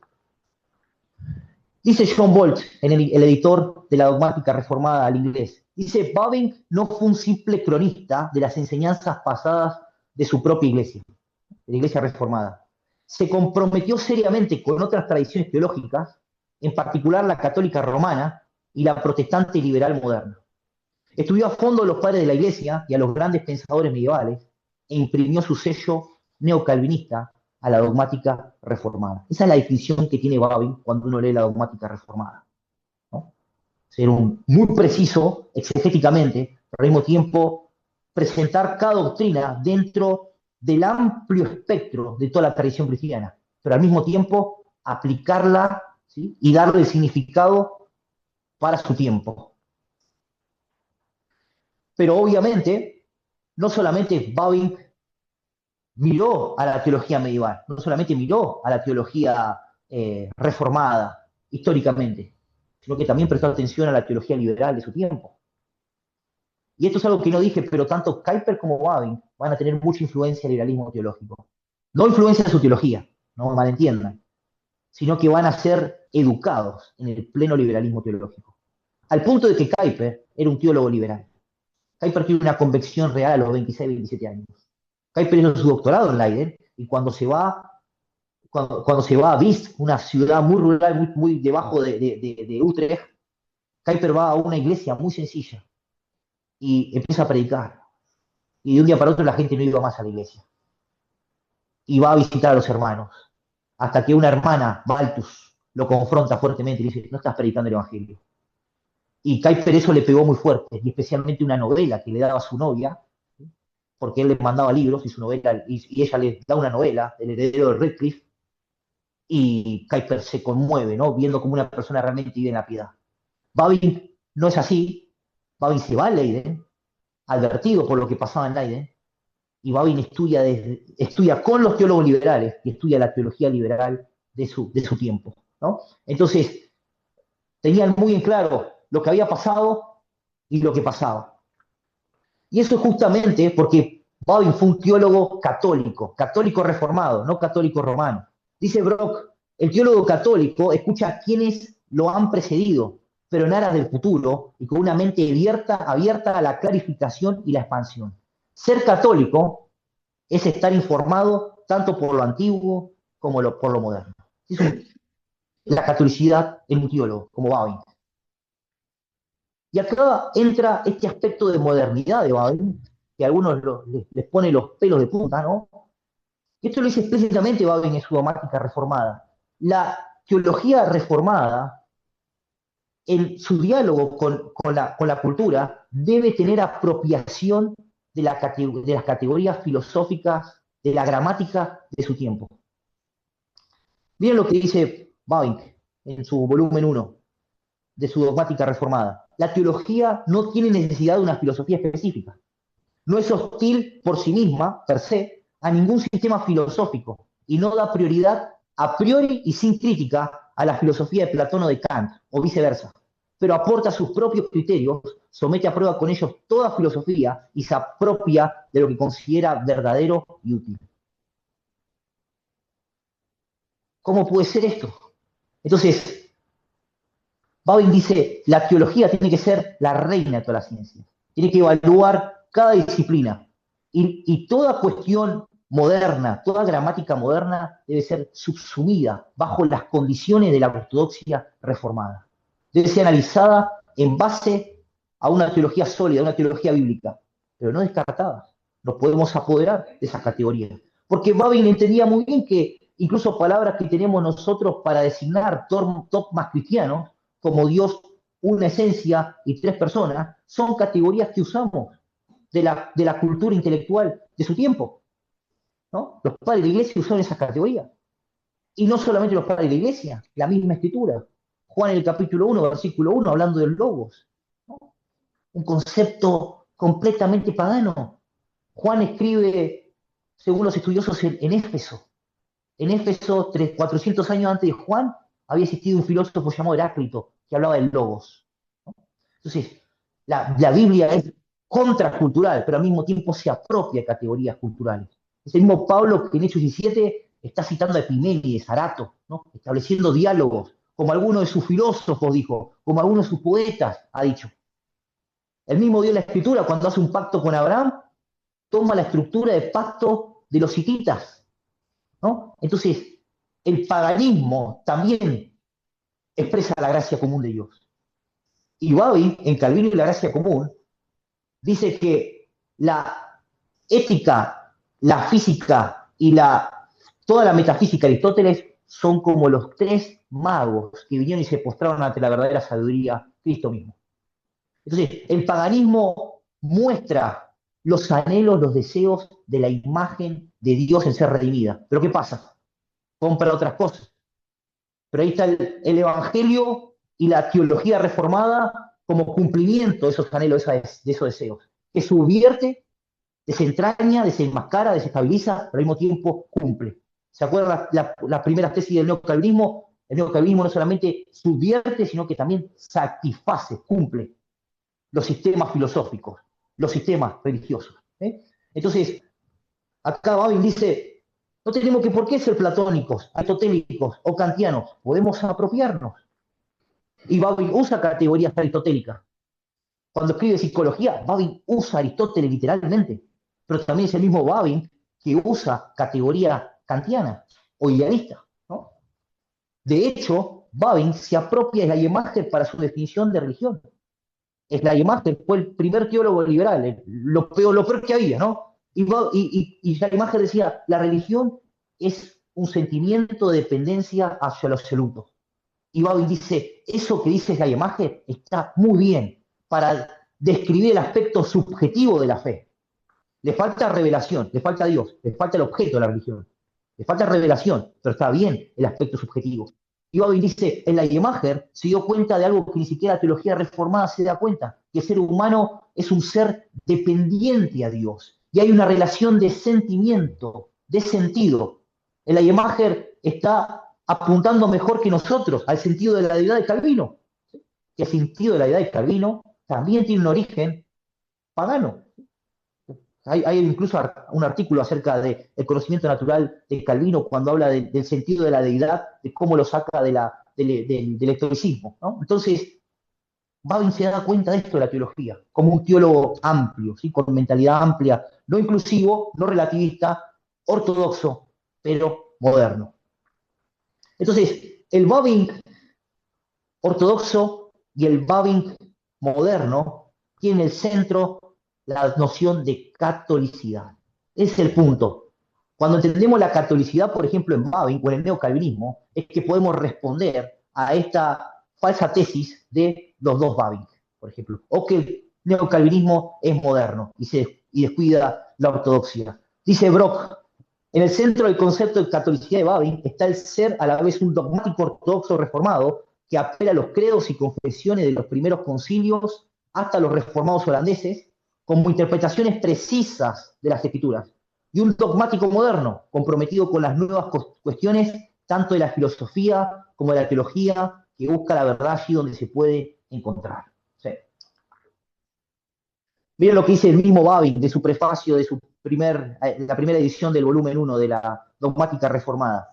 Dice John Bolt, el editor de la dogmática reformada al inglés, dice, Bavinck no fue un simple cronista de las enseñanzas pasadas de su propia iglesia, de la iglesia reformada. Se comprometió seriamente con otras tradiciones teológicas, en particular la católica romana y la protestante liberal moderna. Estudió a fondo a los padres de la iglesia y a los grandes pensadores medievales e imprimió su sello neocalvinista a la dogmática reformada. Esa es la definición que tiene Bavinck cuando uno lee la dogmática reformada, ¿no? Ser muy preciso exegéticamente, pero al mismo tiempo presentar cada doctrina dentro del amplio espectro de toda la tradición cristiana, pero al mismo tiempo aplicarla, ¿sí? Y darle el significado para su tiempo. Pero obviamente, no solamente Bavinck miró a la teología medieval, no solamente miró a la teología reformada históricamente, sino que también prestó atención a la teología liberal de su tiempo. Y esto es algo que no dije, pero tanto Kuyper como Bavinck van a tener mucha influencia en el liberalismo teológico. No influencia en su teología, no me malentiendan, sino que van a ser educados en el pleno liberalismo teológico. Al punto de que Kuyper era un teólogo liberal. Kuyper tiene una convicción real a los 26, 27 años. Kuyper hizo su doctorado en Leiden y cuando se va a Vis, una ciudad muy rural, muy debajo de Utrecht, Kuyper va a una iglesia muy sencilla y empieza a predicar. Y de un día para otro la gente no iba más a la iglesia. Y va a visitar a los hermanos. Hasta que una hermana, Baltus, lo confronta fuertemente y le dice, no estás predicando el evangelio. Y Kuyper eso le pegó muy fuerte, y especialmente una novela que le daba a su novia, porque él le mandaba libros y su novela, y ella le da una novela, El heredero de Redcliffe, y Kuyper se conmueve, ¿no? Viendo cómo una persona realmente vive en la piedad. Bavinck no es así. Bavinck se va a Leiden, advertido por lo que pasaba en Leiden, y Bavinck estudia con los teólogos liberales y estudia la teología liberal de su tiempo, ¿no? Entonces, tenían muy en claro lo que había pasado y lo que pasaba. Y eso es justamente porque Bavinck fue un teólogo católico reformado, no católico romano. Dice Brock, el teólogo católico escucha a quienes lo han precedido, pero en aras del futuro y con una mente abierta a la clarificación y la expansión. Ser católico es estar informado tanto por lo antiguo como por lo moderno. Es la catolicidad en un teólogo, como Bavinck. Y acá entra este aspecto de modernidad de Bavinck, que a algunos les pone los pelos de punta, ¿no? Y esto lo dice explícitamente Bavinck en su dogmática reformada. La teología reformada, en su diálogo con la cultura, debe tener apropiación de las categorías filosóficas, de la gramática de su tiempo. Miren lo que dice Bavinck en su volumen 1 de su dogmática reformada. La teología no tiene necesidad de una filosofía específica. No es hostil por sí misma, per se, a ningún sistema filosófico y no da prioridad a priori y sin crítica a la filosofía de Platón o de Kant, o viceversa, pero aporta sus propios criterios, somete a prueba con ellos toda filosofía y se apropia de lo que considera verdadero y útil. ¿Cómo puede ser esto? Entonces, Bavinck dice, la teología tiene que ser la reina de todas las ciencias, tiene que evaluar cada disciplina y toda cuestión moderna, toda gramática moderna debe ser subsumida bajo las condiciones de la ortodoxia reformada. Debe ser analizada en base a una teología sólida, a una teología bíblica, pero no descartada. nos podemos apoderar de esas categorías. Porque Babin entendía muy bien que incluso palabras que tenemos nosotros para designar dogmas cristianos, como Dios, una esencia y tres personas, son categorías que usamos de la cultura intelectual de su tiempo, ¿no? Los padres de la iglesia usaron esas categorías. Y no solamente los padres de la iglesia, la misma escritura. Juan en el capítulo 1, versículo 1, hablando del logos, ¿no? Un concepto completamente pagano. Juan escribe, según los estudiosos, en Éfeso. En Éfeso, 400 años antes de Juan, había existido un filósofo llamado Heráclito, que hablaba del logos. Entonces, la Biblia es contracultural, pero al mismo tiempo se apropia de categorías culturales. Es el mismo Pablo que en Hechos 17 está citando a Epiménides, Arato, ¿no? Estableciendo diálogos, como alguno de sus filósofos dijo, como alguno de sus poetas ha dicho. El mismo Dios de la Escritura, cuando hace un pacto con Abraham, toma la estructura de pacto de los hititas, ¿no? Entonces, el paganismo también expresa la gracia común de Dios. Y Babi, en Calvino y la gracia común, dice que la ética, la física y toda la metafísica de Aristóteles son como los tres magos que vinieron y se postraron ante la verdadera sabiduría, Cristo mismo. Entonces, el paganismo muestra los anhelos, los deseos de la imagen de Dios en ser redimida. Pero ¿qué pasa? Compra otras cosas. Pero ahí está el Evangelio y la teología reformada como cumplimiento de esos anhelos, de esos deseos, que subvierte, desentraña, desenmascara, desestabiliza, pero al mismo tiempo cumple. ¿Se acuerdan las primeras tesis del neocalvinismo? El neocalvinismo no solamente subvierte, sino que también satisface, cumple los sistemas filosóficos, los sistemas religiosos. Entonces, acá Babin dice, no tenemos que por qué ser platónicos, aristotélicos o kantianos, podemos apropiarnos. Y Babin usa categorías aristotélicas. Cuando escribe psicología, Babin usa Aristóteles literalmente, pero también es el mismo Babin que usa categoría kantiana o idealista, ¿no? De hecho, Babin se apropia de la imagen para su definición de religión. Schleiermacher fue el primer teólogo liberal, lo peor que había, ¿no? Y Schleiermacher decía, la religión es un sentimiento de dependencia hacia lo absoluto. Y Babin dice, eso que dice Schleiermacher está muy bien para describir el aspecto subjetivo de la fe. Le falta revelación, le falta Dios, le falta el objeto de la religión, le falta revelación, pero está bien el aspecto subjetivo. Y Babin dice, en la Schleiermacher se dio cuenta de algo que ni siquiera la teología reformada se da cuenta, que el ser humano es un ser dependiente a Dios. Y hay una relación de sentimiento, de sentido. En la Schleiermacher está apuntando mejor que nosotros al sentido de la deidad de Calvino, que el sentido de la deidad de Calvino también tiene un origen pagano. Hay incluso un artículo acerca del conocimiento natural de Calvino cuando habla del sentido de la deidad, de cómo lo saca del historicismo, ¿no? Entonces, Babin se da cuenta de esto de la teología, como un teólogo amplio, ¿sí? Con mentalidad amplia, no inclusivo, no relativista, ortodoxo, pero moderno. Entonces, el Babin ortodoxo y el Babin moderno tienen el centro la noción de catolicidad. Ese es el punto. Cuando entendemos la catolicidad, por ejemplo, en Babin o en el neocalvinismo, es que podemos responder a esta falsa tesis de los dos Babin, por ejemplo, o que el neocalvinismo es moderno y descuida la ortodoxia. Dice Brock, en el centro del concepto de catolicidad de Babin está el ser a la vez un dogmático ortodoxo reformado que apela a los credos y confesiones de los primeros concilios hasta los reformados holandeses, como interpretaciones precisas de las escrituras, y un dogmático moderno, comprometido con las nuevas cuestiones, tanto de la filosofía como de la teología, que busca la verdad allí donde se puede encontrar. ¿Sí? Miren lo que dice el mismo Babin de su prefacio, de la primera edición del volumen 1 de la dogmática reformada.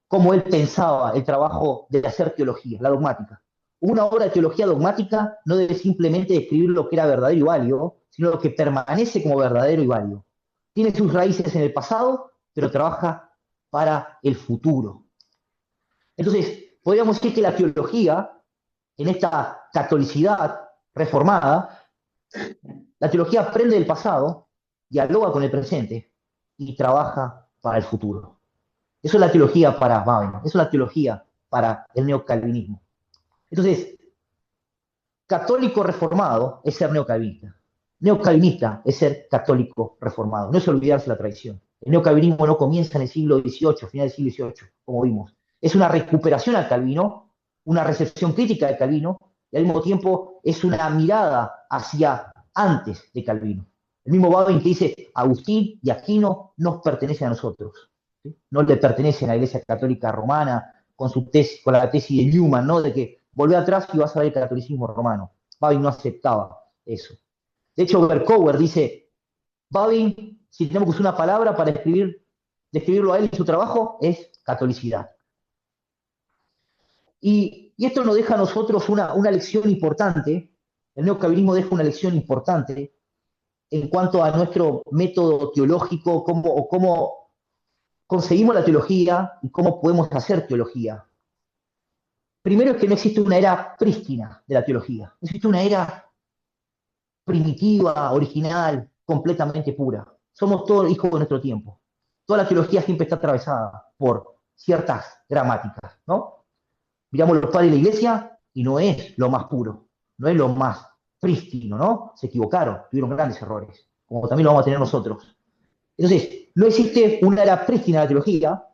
Cómo él pensaba el trabajo de hacer teología, la dogmática. Una obra de teología dogmática no debe simplemente describir lo que era verdadero y válido, sino lo que permanece como verdadero y válido. Tiene sus raíces en el pasado, pero trabaja para el futuro. Entonces, podríamos decir que la teología, en esta catolicidad reformada, la teología aprende del pasado, dialoga con el presente y trabaja para el futuro. Eso es la teología para Babin, eso es la teología para el neocalvinismo. Entonces, católico reformado es ser neocalvinista. Neocalvinista es ser católico reformado. No es olvidarse la tradición. El neocalvinismo no comienza en el siglo XVIII, final del siglo XVIII, como vimos. Es una recuperación al Calvino, una recepción crítica de Calvino, y al mismo tiempo es una mirada hacia antes de Calvino. El mismo Babin que dice, Agustín y Aquino nos pertenecen a nosotros. ¿Sí? No le pertenecen a la Iglesia Católica Romana con la tesis de Newman, ¿no? De que volvé atrás y vas a ver el catolicismo romano. Babin no aceptaba eso. De hecho, Berkouwer dice, Babin, si tenemos que usar una palabra para describirlo a él y su trabajo, es catolicidad. Y esto nos deja a nosotros una lección importante, el neocalvinismo deja una lección importante en cuanto a nuestro método teológico, cómo conseguimos la teología y cómo podemos hacer teología. Primero es que no existe una era prístina de la teología, no existe una era primitiva, original, completamente pura. Somos todos hijos de nuestro tiempo. Toda la teología siempre está atravesada por ciertas gramáticas, ¿no? Miramos los padres de la iglesia y no es lo más puro, no es lo más prístino, ¿no? Se equivocaron, tuvieron grandes errores, como también lo vamos a tener nosotros. Entonces, no existe una era prístina de la teología,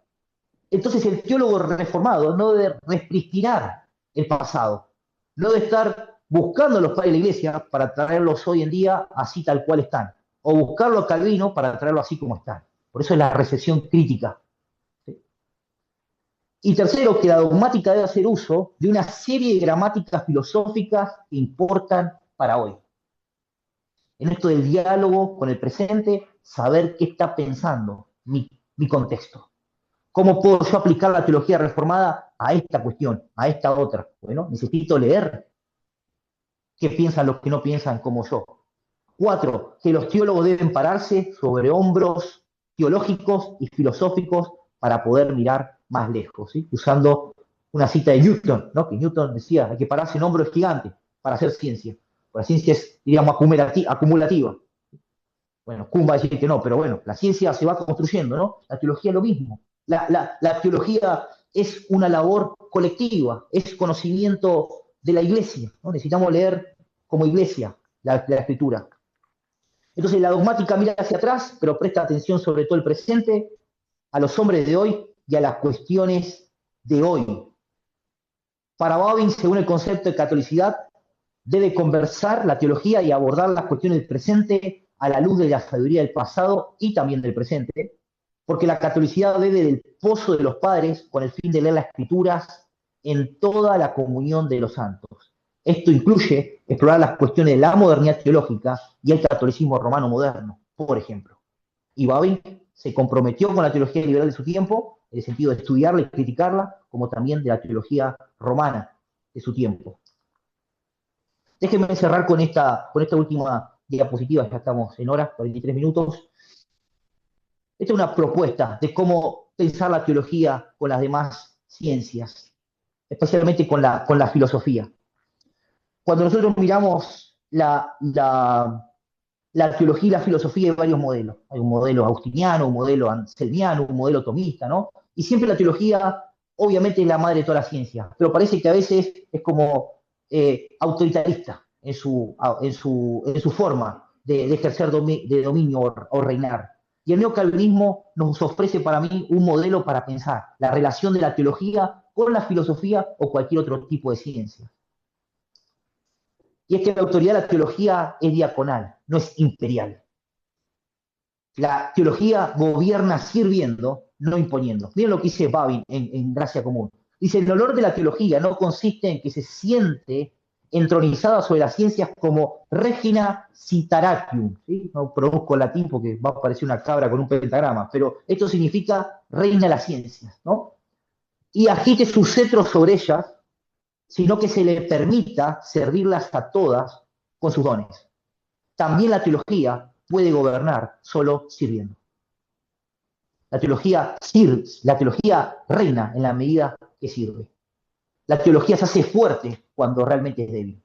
entonces el teólogo reformado no debe repristinar el pasado, no debe estar buscando a los padres de la iglesia para traerlos hoy en día así tal cual están, o buscarlo a Calvino para traerlo así como están. Por eso es la recepción crítica. ¿Sí? Y tercero, que la dogmática debe hacer uso de una serie de gramáticas filosóficas que importan para hoy. En esto del diálogo con el presente, saber qué está pensando mi contexto. ¿Cómo puedo yo aplicar la teología reformada a esta cuestión, a esta otra? Bueno, necesito leer qué piensan los que no piensan como yo. 4, que los teólogos deben pararse sobre hombros teológicos y filosóficos para poder mirar más lejos, ¿sí? Usando una cita de Newton, ¿no? Que Newton decía, hay que pararse en hombros gigantes para hacer ciencia. La ciencia es, digamos, acumulativa. Bueno, Kuhn va a decir que no, pero bueno, la ciencia se va construyendo, ¿no? La teología es lo mismo. La teología es una labor colectiva, es conocimiento de la iglesia, ¿no? Necesitamos leer como iglesia la escritura. Entonces la dogmática mira hacia atrás, pero presta atención sobre todo al presente, a los hombres de hoy y a las cuestiones de hoy. Para Babin, según el concepto de catolicidad, debe conversar la teología y abordar las cuestiones del presente a la luz de la sabiduría del pasado y también del presente, porque la catolicidad bebe del pozo de los padres con el fin de leer las escrituras en toda la comunión de los santos. Esto incluye explorar las cuestiones de la modernidad teológica y el catolicismo romano moderno, por ejemplo. Y Babin se comprometió con la teología liberal de su tiempo, en el sentido de estudiarla y criticarla, como también de la teología romana de su tiempo. Déjenme cerrar con esta última diapositiva, ya estamos en horas, 43 minutos. Esta es una propuesta de cómo pensar la teología con las demás ciencias, especialmente con la filosofía. Cuando nosotros miramos la teología y la filosofía hay varios modelos. Hay un modelo agustiniano, un modelo anselmiano, un modelo tomista, ¿no? Y siempre la teología, obviamente, es la madre de toda la ciencia, pero parece que a veces es como autoritarista en su forma de ejercer de dominio o reinar. Y el neocalvinismo nos ofrece para mí un modelo para pensar la relación de la teología con la filosofía o cualquier otro tipo de ciencia. Y es que la autoridad de la teología es diaconal, no es imperial. La teología gobierna sirviendo, no imponiendo. Miren lo que dice Babin en Gracia Común. Dice, el olor de la teología no consiste en que se siente entronizada sobre las ciencias como Regina Citaracium. ¿Sí? No produzco latín porque va a parecer una cabra con un pentagrama, pero esto significa reina de las ciencias, ¿no? Y agite su cetro sobre ellas, sino que se le permita servirlas a todas con sus dones. También la teología puede gobernar solo sirviendo. La teología reina en la medida que sirve. La teología se hace fuerte cuando realmente es débil.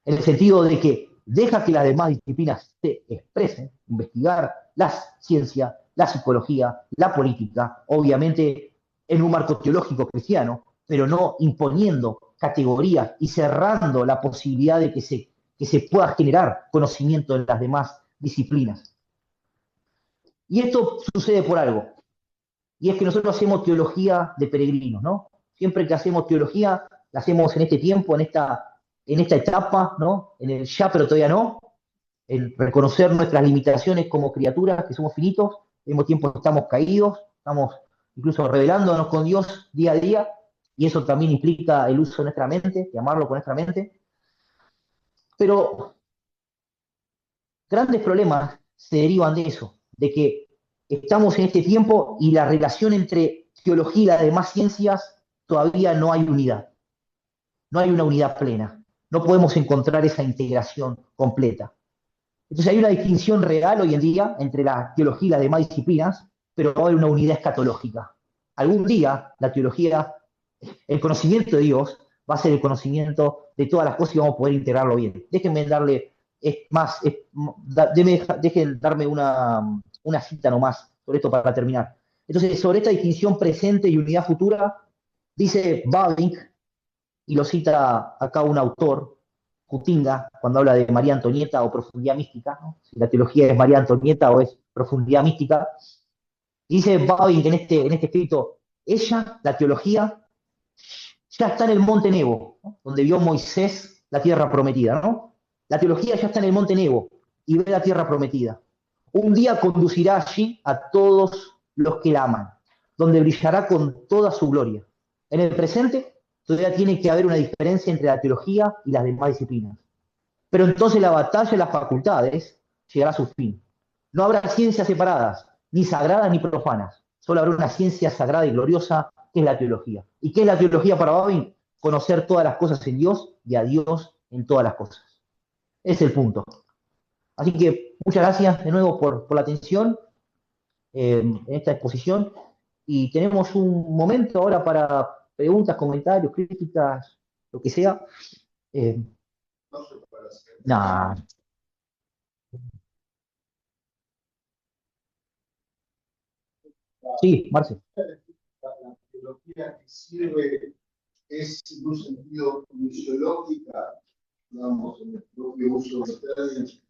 En el sentido de que deja que las demás disciplinas se expresen, investigar la ciencia, la psicología, la política, obviamente en un marco teológico cristiano, pero no imponiendo categorías y cerrando la posibilidad de que se pueda generar conocimiento en las demás disciplinas. Y esto sucede por algo, y es que nosotros hacemos teología de peregrinos, ¿no? Siempre que hacemos teología, la hacemos en este tiempo, en esta etapa, ¿no? En el ya pero todavía no, en reconocer nuestras limitaciones como criaturas, que somos finitos, al mismo tiempo estamos caídos, estamos incluso rebelándonos con Dios día a día, y eso también implica el uso de nuestra mente, de amarlo con nuestra mente. Pero grandes problemas se derivan de eso, de que estamos en este tiempo y la relación entre teología y las demás ciencias todavía no hay unidad, no hay una unidad plena, no podemos encontrar esa integración completa. Entonces hay una distinción real hoy en día entre la teología y las demás disciplinas, pero va a haber una unidad escatológica. Algún día la teología, el conocimiento de Dios, va a ser el conocimiento de todas las cosas y vamos a poder integrarlo bien. Déjenme darle dejen darme una cita nomás sobre esto para terminar. Entonces, sobre esta distinción presente y unidad futura, dice Bavinck, y lo cita acá un autor, Hutinga, cuando habla de María Antonieta o profundidad mística, ¿no? Si la teología es María Antonieta o es profundidad mística, dice Bavinck en este escrito, ella, la teología, ya está en el monte Nebo, ¿no? Donde vio Moisés la tierra prometida, ¿no? La teología ya está en el monte Nebo y ve la tierra prometida. Un día conducirá allí a todos los que la aman, donde brillará con toda su gloria. En el presente todavía tiene que haber una diferencia entre la teología y las demás disciplinas. Pero entonces la batalla de las facultades llegará a su fin. No habrá ciencias separadas, ni sagradas ni profanas. Solo habrá una ciencia sagrada y gloriosa, que es la teología. ¿Y qué es la teología para Bavinck? Conocer todas las cosas en Dios y a Dios en todas las cosas. Ese es el punto. Así que muchas gracias de nuevo por la atención en esta exposición. Y tenemos un momento ahora para preguntas, comentarios, críticas, lo que sea. Nah. Sí, Marce. La teología que sirve es en un sentido misiológica, digamos, en el propio uso de los términos.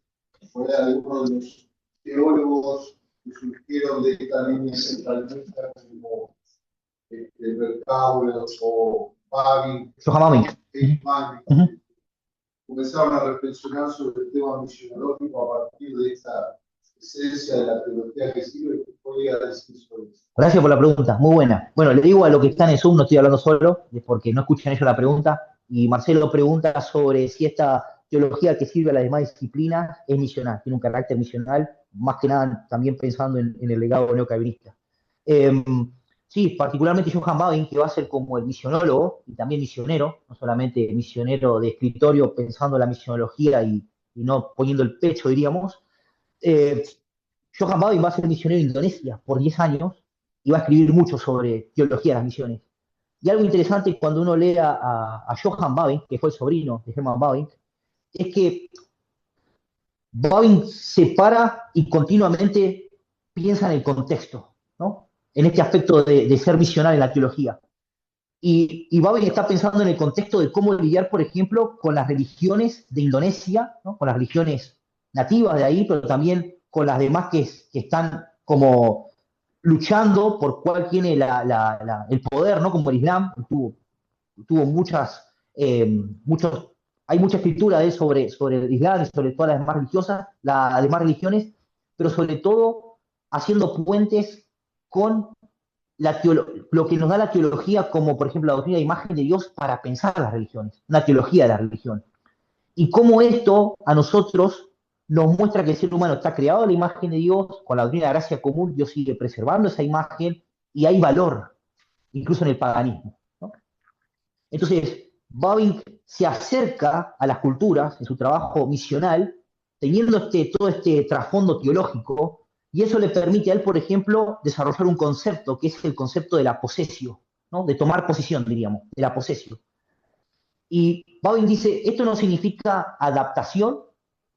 Fue alguno de los teólogos que surgieron de esta línea centralista como Bertauer o Bavinck, comenzaron a reflexionar sobre el tema misionológico a partir de esta esencia de la teología que sirve. ¿Qué podría decir sobre eso? Gracias por la pregunta, muy buena. Bueno, le digo a lo que está en el Zoom, no estoy hablando solo, es porque no escuchan ellos la pregunta, y Marcelo pregunta sobre si esta teología que sirve a las demás disciplinas es misional, tiene un carácter misional, más que nada también pensando en el legado neocalvinista. Sí, particularmente Johann Bavinck, que va a ser como el misionólogo y también misionero, no solamente misionero de escritorio pensando en la misionología y no poniendo el pecho, diríamos. Johann Bavinck va a ser misionero en Indonesia por 10 años y va a escribir mucho sobre teología de las misiones. Y algo interesante cuando uno lee a Johann Bavinck, que fue el sobrino de Hermann Bavinck, es que Bavinck se para y continuamente piensa en el contexto, ¿no? En este aspecto de ser misional en la teología. Y Bavinck está pensando en el contexto de cómo lidiar, por ejemplo, con las religiones de Indonesia, ¿no? Con las religiones nativas de ahí, pero también con las demás que están como luchando por cuál tiene el poder, ¿no? Como el Islam, tuvo hay mucha escritura de él sobre el Islam y sobre todas las demás religiones, pero sobre todo haciendo puentes con lo que nos da la teología, como por ejemplo la doctrina de imagen de Dios para pensar las religiones, una teología de la religión. Y cómo esto a nosotros nos muestra que el ser humano está creado a la imagen de Dios, con la doctrina de la gracia común, Dios sigue preservando esa imagen y hay valor, incluso en el paganismo, ¿no? Entonces, Bavinck se acerca a las culturas en su trabajo misional, teniendo todo este trasfondo teológico, y eso le permite a él, por ejemplo, desarrollar un concepto, que es el concepto de la posesio, ¿no? De tomar posición, diríamos, de la posesio. Y Bavinck dice, esto no significa adaptación,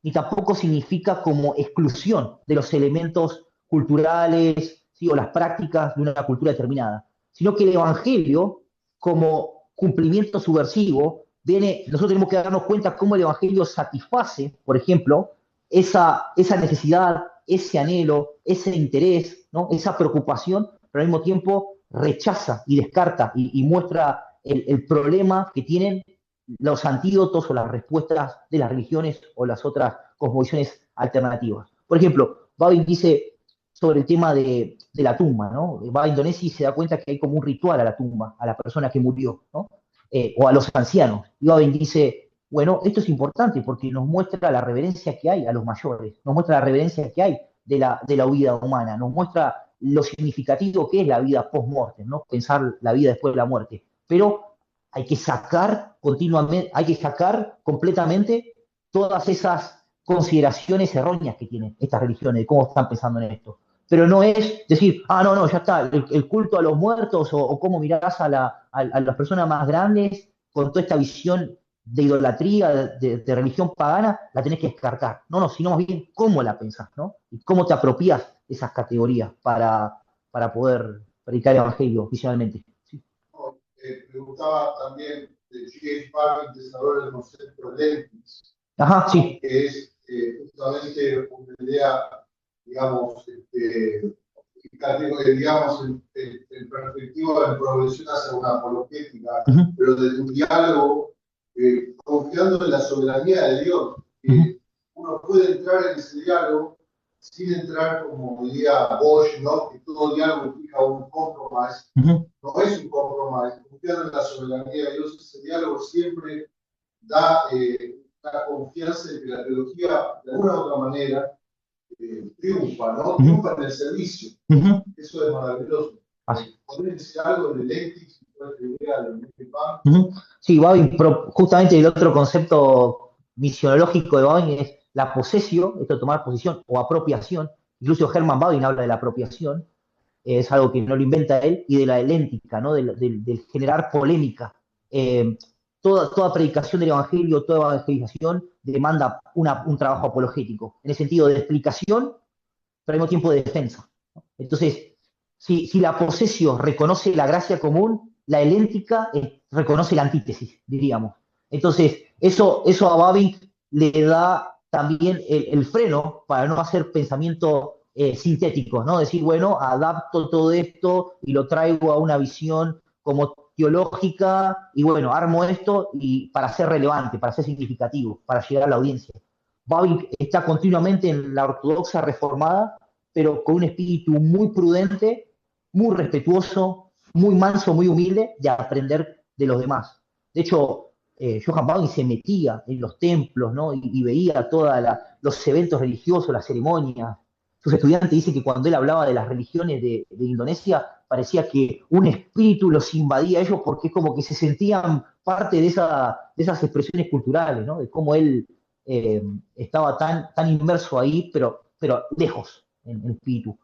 ni tampoco significa como exclusión de los elementos culturales, ¿sí? O las prácticas de una cultura determinada, sino que el Evangelio, como cumplimiento subversivo, nosotros tenemos que darnos cuenta cómo el Evangelio satisface, por ejemplo, esa necesidad, ese anhelo, ese interés, ¿no? Esa preocupación, pero al mismo tiempo rechaza y descarta y muestra el problema que tienen los antídotos o las respuestas de las religiones o las otras cosmovisiones alternativas. Por ejemplo, Babin dice sobre el tema de la tumba, ¿no? Va a Indonesia y se da cuenta que hay como un ritual a la tumba, a la persona que murió, ¿no? O a los ancianos. Y Babin dice, bueno, esto es importante porque nos muestra la reverencia que hay a los mayores, nos muestra la reverencia que hay de la vida humana, nos muestra lo significativo que es la vida post-mortem, ¿no? Pensar la vida después de la muerte. Pero hay que sacar continuamente, hay que sacar completamente todas esas consideraciones erróneas que tienen estas religiones, de cómo están pensando en esto. Pero no es decir, no, ya está, el culto a los muertos o cómo mirás a las personas más grandes con toda esta visión de idolatría, de religión pagana, la tenés que descartar. No, sino más bien cómo la pensás, ¿no? Y cómo te apropias de esas categorías para poder predicar el evangelio oficialmente. ¿Sí? Preguntaba también de G.H. Parvin, desarrollo del concepto lentes. Ajá, sí. Que es justamente una idea, digamos, digamos en perspectiva de progresión hacia una apologética, pero desde un diálogo confiando en la soberanía de Dios. Uno puede entrar en ese diálogo sin entrar, como diría Bosch, ¿no? Que todo diálogo implica un compromise. No es un compromise, confiando en la soberanía de Dios, ese diálogo siempre da la confianza de que la teología, de alguna u otra manera, triunfa, ¿no? Triunfa en el servicio. Eso es maravilloso. ¿Podrías decir algo de Lentix? Sí, Babin, justamente el otro concepto misionológico de Babin es la posesio, esto de tomar posición o apropiación. Incluso Herman Babin habla de la apropiación, es algo que no lo inventa él, y de la heléntica, ¿no? Del generar polémica. Toda predicación del evangelio, toda evangelización demanda un trabajo apologético, en el sentido de explicación, pero al mismo tiempo de defensa. Entonces, si la posesio reconoce la gracia común, la heléntica reconoce la antítesis, diríamos. Entonces, eso a Babin le da también el freno para no hacer pensamiento sintético, ¿no? Decir, bueno, adapto todo esto y lo traigo a una visión como teológica y bueno, armo esto y para ser relevante, para ser significativo, para llegar a la audiencia. Babin está continuamente en la ortodoxia reformada, pero con un espíritu muy prudente, muy respetuoso, muy manso, muy humilde, de aprender de los demás. De hecho, Johann Babin se metía en los templos, ¿no? y veía todos los eventos religiosos, las ceremonias. Sus estudiantes dicen que cuando él hablaba de las religiones de Indonesia, parecía que un espíritu los invadía a ellos porque es como que se sentían parte de esas expresiones culturales, ¿no? De cómo él estaba tan inmerso ahí, pero lejos en espíritu.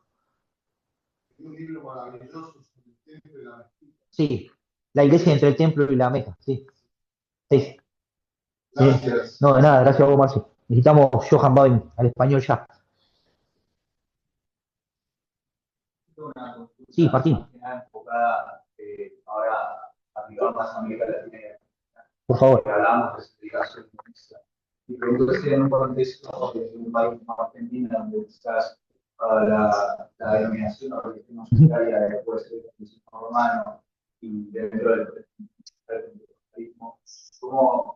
Un libro maravilloso sobre el templo y la mezquita. Sí, la iglesia entre el templo y la Meca, sí. Sí. Gracias. No, de nada, gracias a vos, Marcio. Necesitamos Johann Babin al español ya. Sí, Martín. Enfocada ahora a nivel más América Latina. Por favor. Hablamos de explicación comunista. Y pregunto si en un contexto de un país como Argentina, donde quizás la denominación o religión hospitalaria puede ser el catolicismo romano y dentro del pentecostalismo,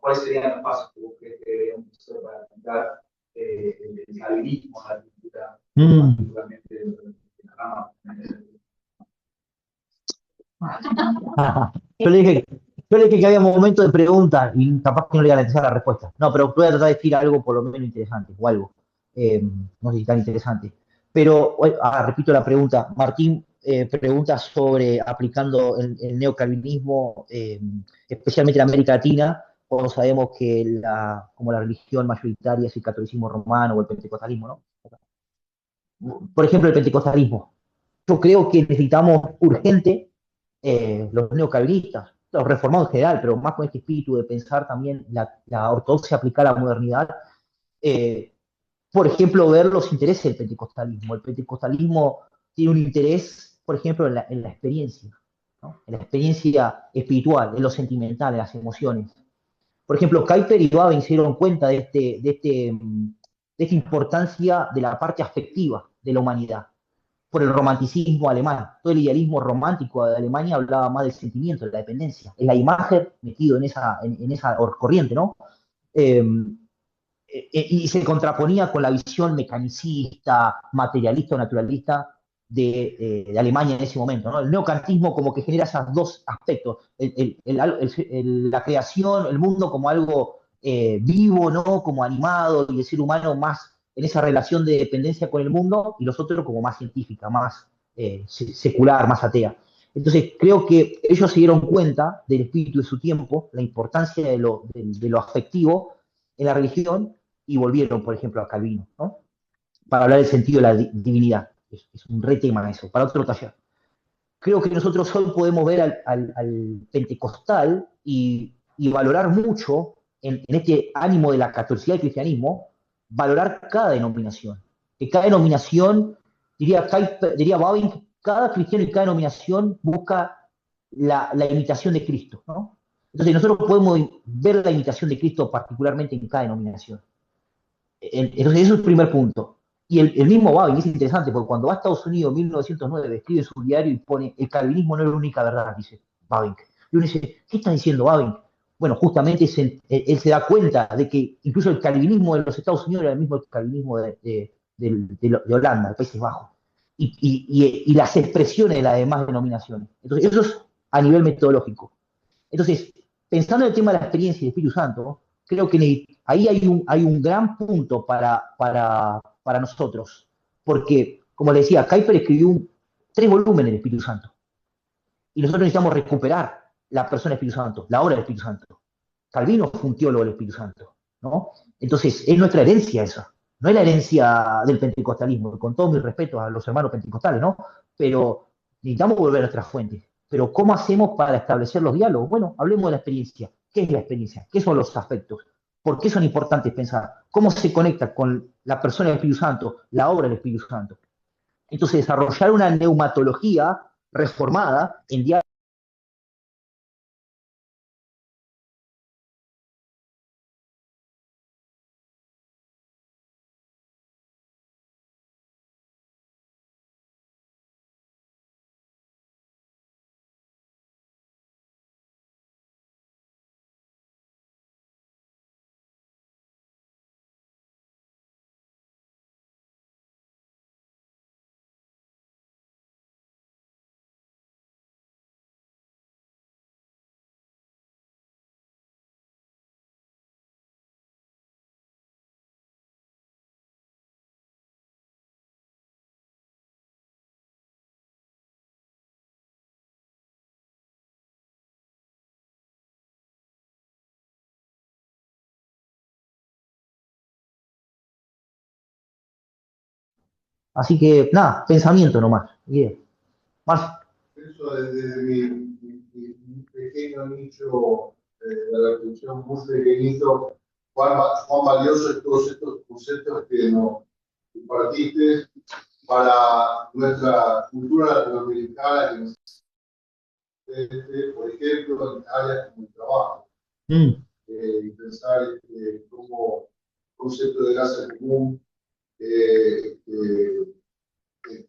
¿cuáles serían los pasos que vos crees que deberíamos hacer para aplicar el calvinismo a la cultura, particularmente dentro de la rama? Yo le dije que había un momento de pregunta y capaz que no le garantizaba la respuesta. No, pero voy a tratar de decir algo por lo menos interesante o algo. No sé si tan interesante. Pero, repito la pregunta. Martín pregunta sobre aplicando el neocalvinismo, especialmente en América Latina, cuando sabemos que como la religión mayoritaria es el catolicismo romano o el pentecostalismo, ¿no? Por ejemplo, el pentecostalismo. Yo creo que necesitamos urgente los neocalvinistas, los reformados en general, pero más con este espíritu de pensar también la ortodoxia aplicada a la modernidad, Eh, por ejemplo, ver los intereses del pentecostalismo. El pentecostalismo tiene un interés, por ejemplo, en la experiencia, ¿no? En la experiencia espiritual, en lo sentimental, en las emociones. Por ejemplo, Kuyper y Babbage se dieron cuenta de esta importancia de la parte afectiva de la humanidad por el romanticismo alemán. Todo el idealismo romántico de Alemania hablaba más del sentimiento, de la dependencia. Es la imagen metido en esa corriente, ¿no? Eh, y se contraponía con la visión mecanicista, materialista o naturalista de Alemania en ese momento, ¿no? El neocantismo como que genera esos dos aspectos, la creación, el mundo como algo vivo, ¿no? Como animado, y el ser humano más en esa relación de dependencia con el mundo, y los otros como más científica, más secular, más atea. Entonces, creo que ellos se dieron cuenta del espíritu de su tiempo, la importancia de lo afectivo en la religión, y volvieron, por ejemplo, a Calvino, ¿no? Para hablar del sentido de la divinidad. Es un re tema eso, para otro taller. Creo que nosotros hoy podemos ver al pentecostal y valorar mucho en este ánimo de la catolicidad del cristianismo, valorar cada denominación. Que cada denominación, diría Babbage, cada cristiano y cada denominación busca la imitación de Cristo, ¿no? Entonces nosotros podemos ver la imitación de Cristo particularmente en cada denominación. Entonces, eso es el primer punto. Y el mismo Babin es interesante, porque cuando va a Estados Unidos en 1909, escribe su diario y pone: el calvinismo no es la única verdad, dice Babin. Y uno dice: ¿qué está diciendo Babin? Bueno, justamente él se da cuenta de que incluso el calvinismo de los Estados Unidos era el mismo calvinismo de Holanda, de Países Bajos. Y las expresiones de las demás denominaciones. Entonces, eso es a nivel metodológico. Entonces, pensando en el tema de la experiencia del Espíritu Santo, creo que ahí hay un gran punto para nosotros, porque, como le decía, Kuyper escribió 3 volúmenes del Espíritu Santo, y nosotros necesitamos recuperar la persona del Espíritu Santo, la obra del Espíritu Santo. Calvino fue un teólogo del Espíritu Santo, ¿no? Entonces, es nuestra herencia esa, no es la herencia del pentecostalismo, con todo mi respeto a los hermanos pentecostales, ¿no? Pero necesitamos volver a nuestras fuentes. Pero ¿cómo hacemos para establecer los diálogos? Bueno, hablemos de la experiencia. ¿Qué es la experiencia? ¿Qué son los aspectos? ¿Por qué son importantes pensar? ¿Cómo se conecta con la persona del Espíritu Santo, la obra del Espíritu Santo? Entonces, desarrollar una neumatología reformada en diálogo. Así que, nada, pensamiento nomás. Bien. Marcio. Eso desde mi pequeño nicho de reflexión muy pequeñito, cuán valiosos todos estos conceptos que nos compartiste para nuestra cultura latinoamericana, que nos, por ejemplo, en áreas como el trabajo, y pensar cómo concepto de gracia común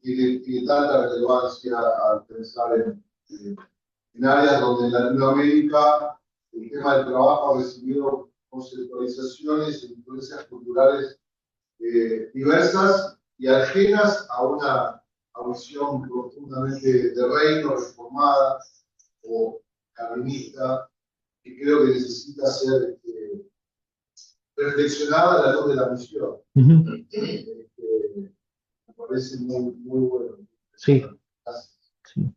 tiene tanta relevancia al pensar en áreas donde en Latinoamérica el tema del trabajo ha recibido conceptualizaciones e influencias culturales diversas y ajenas a una visión profundamente de reino, reformada o calvinista, que creo que necesita ser reflexionada a la luz de la misión. Me parece muy bueno. Sí. Sí.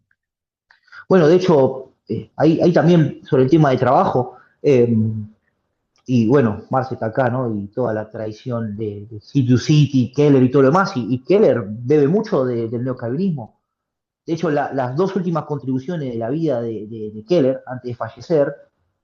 Bueno, de hecho, hay también sobre el tema de trabajo, y bueno, Marce está acá, ¿no? Y toda la tradición de Situ City, Keller y todo lo demás, y Keller bebe mucho del neocalvinismo. De hecho, las 2 últimas contribuciones de la vida de Keller, antes de fallecer,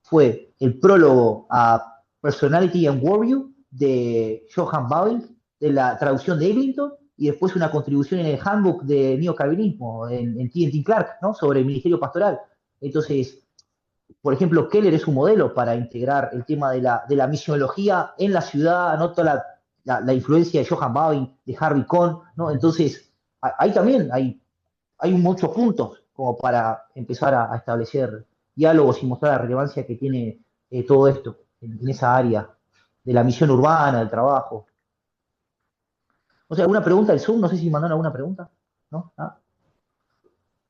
fue el prólogo a Personality and Worldview de Johann Bavinck, de la traducción de Eglinton, y después una contribución en el handbook de neocalvinismo, en T. Clark, ¿no? Sobre el ministerio pastoral. Entonces, por ejemplo, Keller es un modelo para integrar el tema de la misionología en la ciudad, no toda la influencia de Johann Bavinck, de Harvey Cohn, ¿no? Entonces, ahí también hay muchos puntos como para empezar a establecer diálogos y mostrar la relevancia que tiene todo esto en esa área de la misión urbana, del trabajo. O sea, ¿alguna pregunta del Zoom? No sé si mandaron alguna pregunta, ¿no? Ah.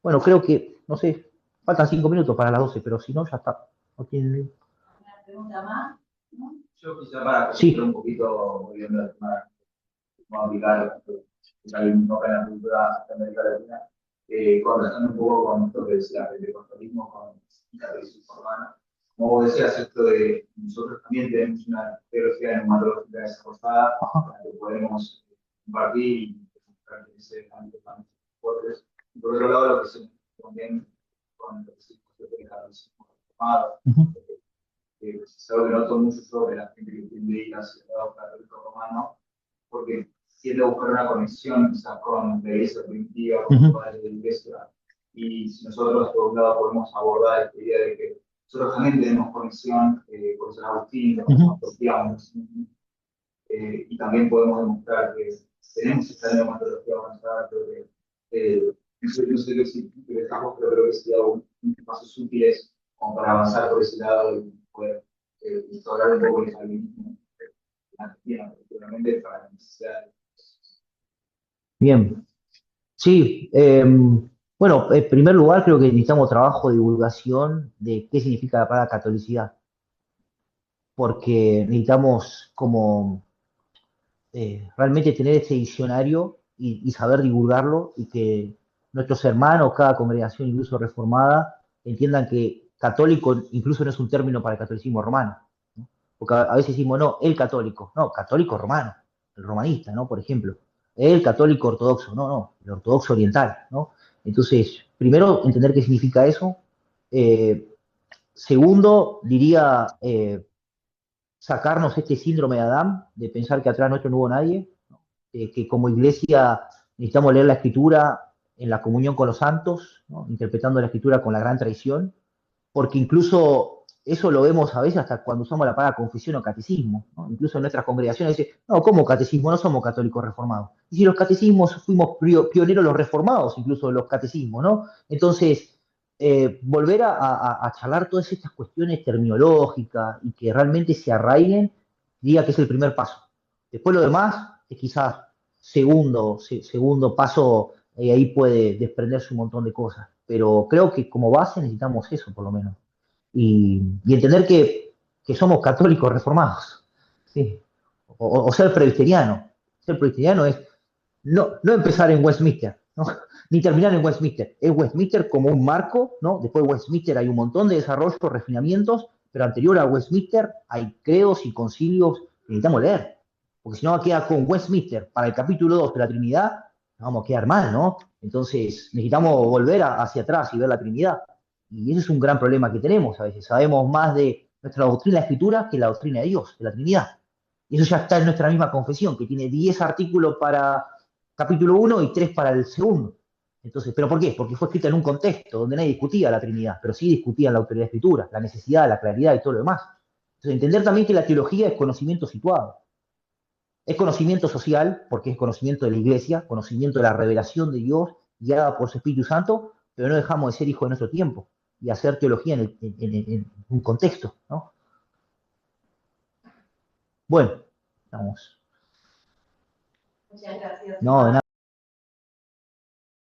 Bueno, creo que, no sé, faltan 5 minutos para las 12, pero si no, ya está. ¿No tienen... ¿Una pregunta más? ¿No? Yo quizá para Sí. un poquito, volviendo al tema, cómo aplicar el mismo en la cultura de América Latina, conversando un poco con esto que decía el pentecostalismo, con la teología urbana. Como vos decías, esto de nosotros también tenemos una teología neumatológica desarrollada, la que podemos compartir y mostrar que ese ámbito tan fuertes. Y por otro lado, lo que se también con lo que se de la teología reformada, es algo que noto mucho sobre la gente que tiende a ir hacia el lado católico romano, porque tiende a buscar una conexión quizás con la iglesia primitiva, con los padres de la iglesia, y si nosotros por un lado podemos abordar esta idea de que nosotros también tenemos conexión con San Agustín, con nos apropiamos, y también podemos demostrar que tenemos esta neumatología avanzada, creo que no sé si dejamos, pero creo que sería un pasos útiles como para avanzar por ese lado y poder instaurar un poco el calvinismo en Argentina, particularmente para las necesidades. Bien. Sí, bueno, en primer lugar creo que necesitamos trabajo de divulgación de qué significa la palabra catolicidad, porque necesitamos como realmente tener ese diccionario y saber divulgarlo y que nuestros hermanos, cada congregación, incluso reformada, entiendan que católico incluso no es un término para el catolicismo romano, ¿no? Porque a veces decimos, no, el católico, no, católico romano, el romanista, ¿no? Por ejemplo, el católico ortodoxo, no, el ortodoxo oriental, ¿no? Entonces, primero, entender qué significa eso. Segundo, diría, sacarnos este síndrome de Adán, de pensar que atrás nuestro no hubo nadie, ¿no? Que como iglesia necesitamos leer la escritura en la comunión con los santos, ¿no? Interpretando la escritura con la gran tradición, porque incluso eso lo vemos a veces hasta cuando usamos la palabra confesión o catecismo, ¿no? Incluso en nuestras congregaciones dicen, no, ¿cómo catecismo? No somos católicos reformados. Y si los catecismos fuimos pioneros los reformados, incluso los catecismos, ¿no? Entonces, volver a charlar todas estas cuestiones terminológicas y que realmente se arraiguen, diría que es el primer paso. Después lo demás es quizás segundo paso, ahí puede desprenderse un montón de cosas. Pero creo que como base necesitamos eso, por lo menos. Y entender que somos católicos reformados. ¿Sí? O ser presbiteriano. Ser presbiteriano es no empezar en Westminster, ¿no? Ni terminar en Westminster. Es Westminster como un marco, ¿no? Después de Westminster hay un montón de desarrollos, refinamientos, pero anterior a Westminster hay credos y concilios que necesitamos leer. Porque si no, queda con Westminster para el capítulo 2 de la Trinidad, nos vamos a quedar mal, ¿no? Entonces necesitamos volver hacia atrás y ver la Trinidad. Y ese es un gran problema que tenemos a veces. Sabemos más de nuestra doctrina de la Escritura que la doctrina de Dios, de la Trinidad. Y eso ya está en nuestra misma confesión, que tiene 10 artículos para capítulo 1 y 3 para el segundo. Entonces, ¿pero por qué? Porque fue escrita en un contexto donde nadie discutía la Trinidad, pero sí discutían la autoridad de Escritura, la necesidad, la claridad y todo lo demás. Entonces, entender también que la teología es conocimiento situado. Es conocimiento social, porque es conocimiento de la iglesia, conocimiento de la revelación de Dios, guiada por su Espíritu Santo, pero no dejamos de ser hijos de nuestro tiempo y hacer teología en un contexto, ¿no? Bueno, vamos. Muchas gracias. No, de nada.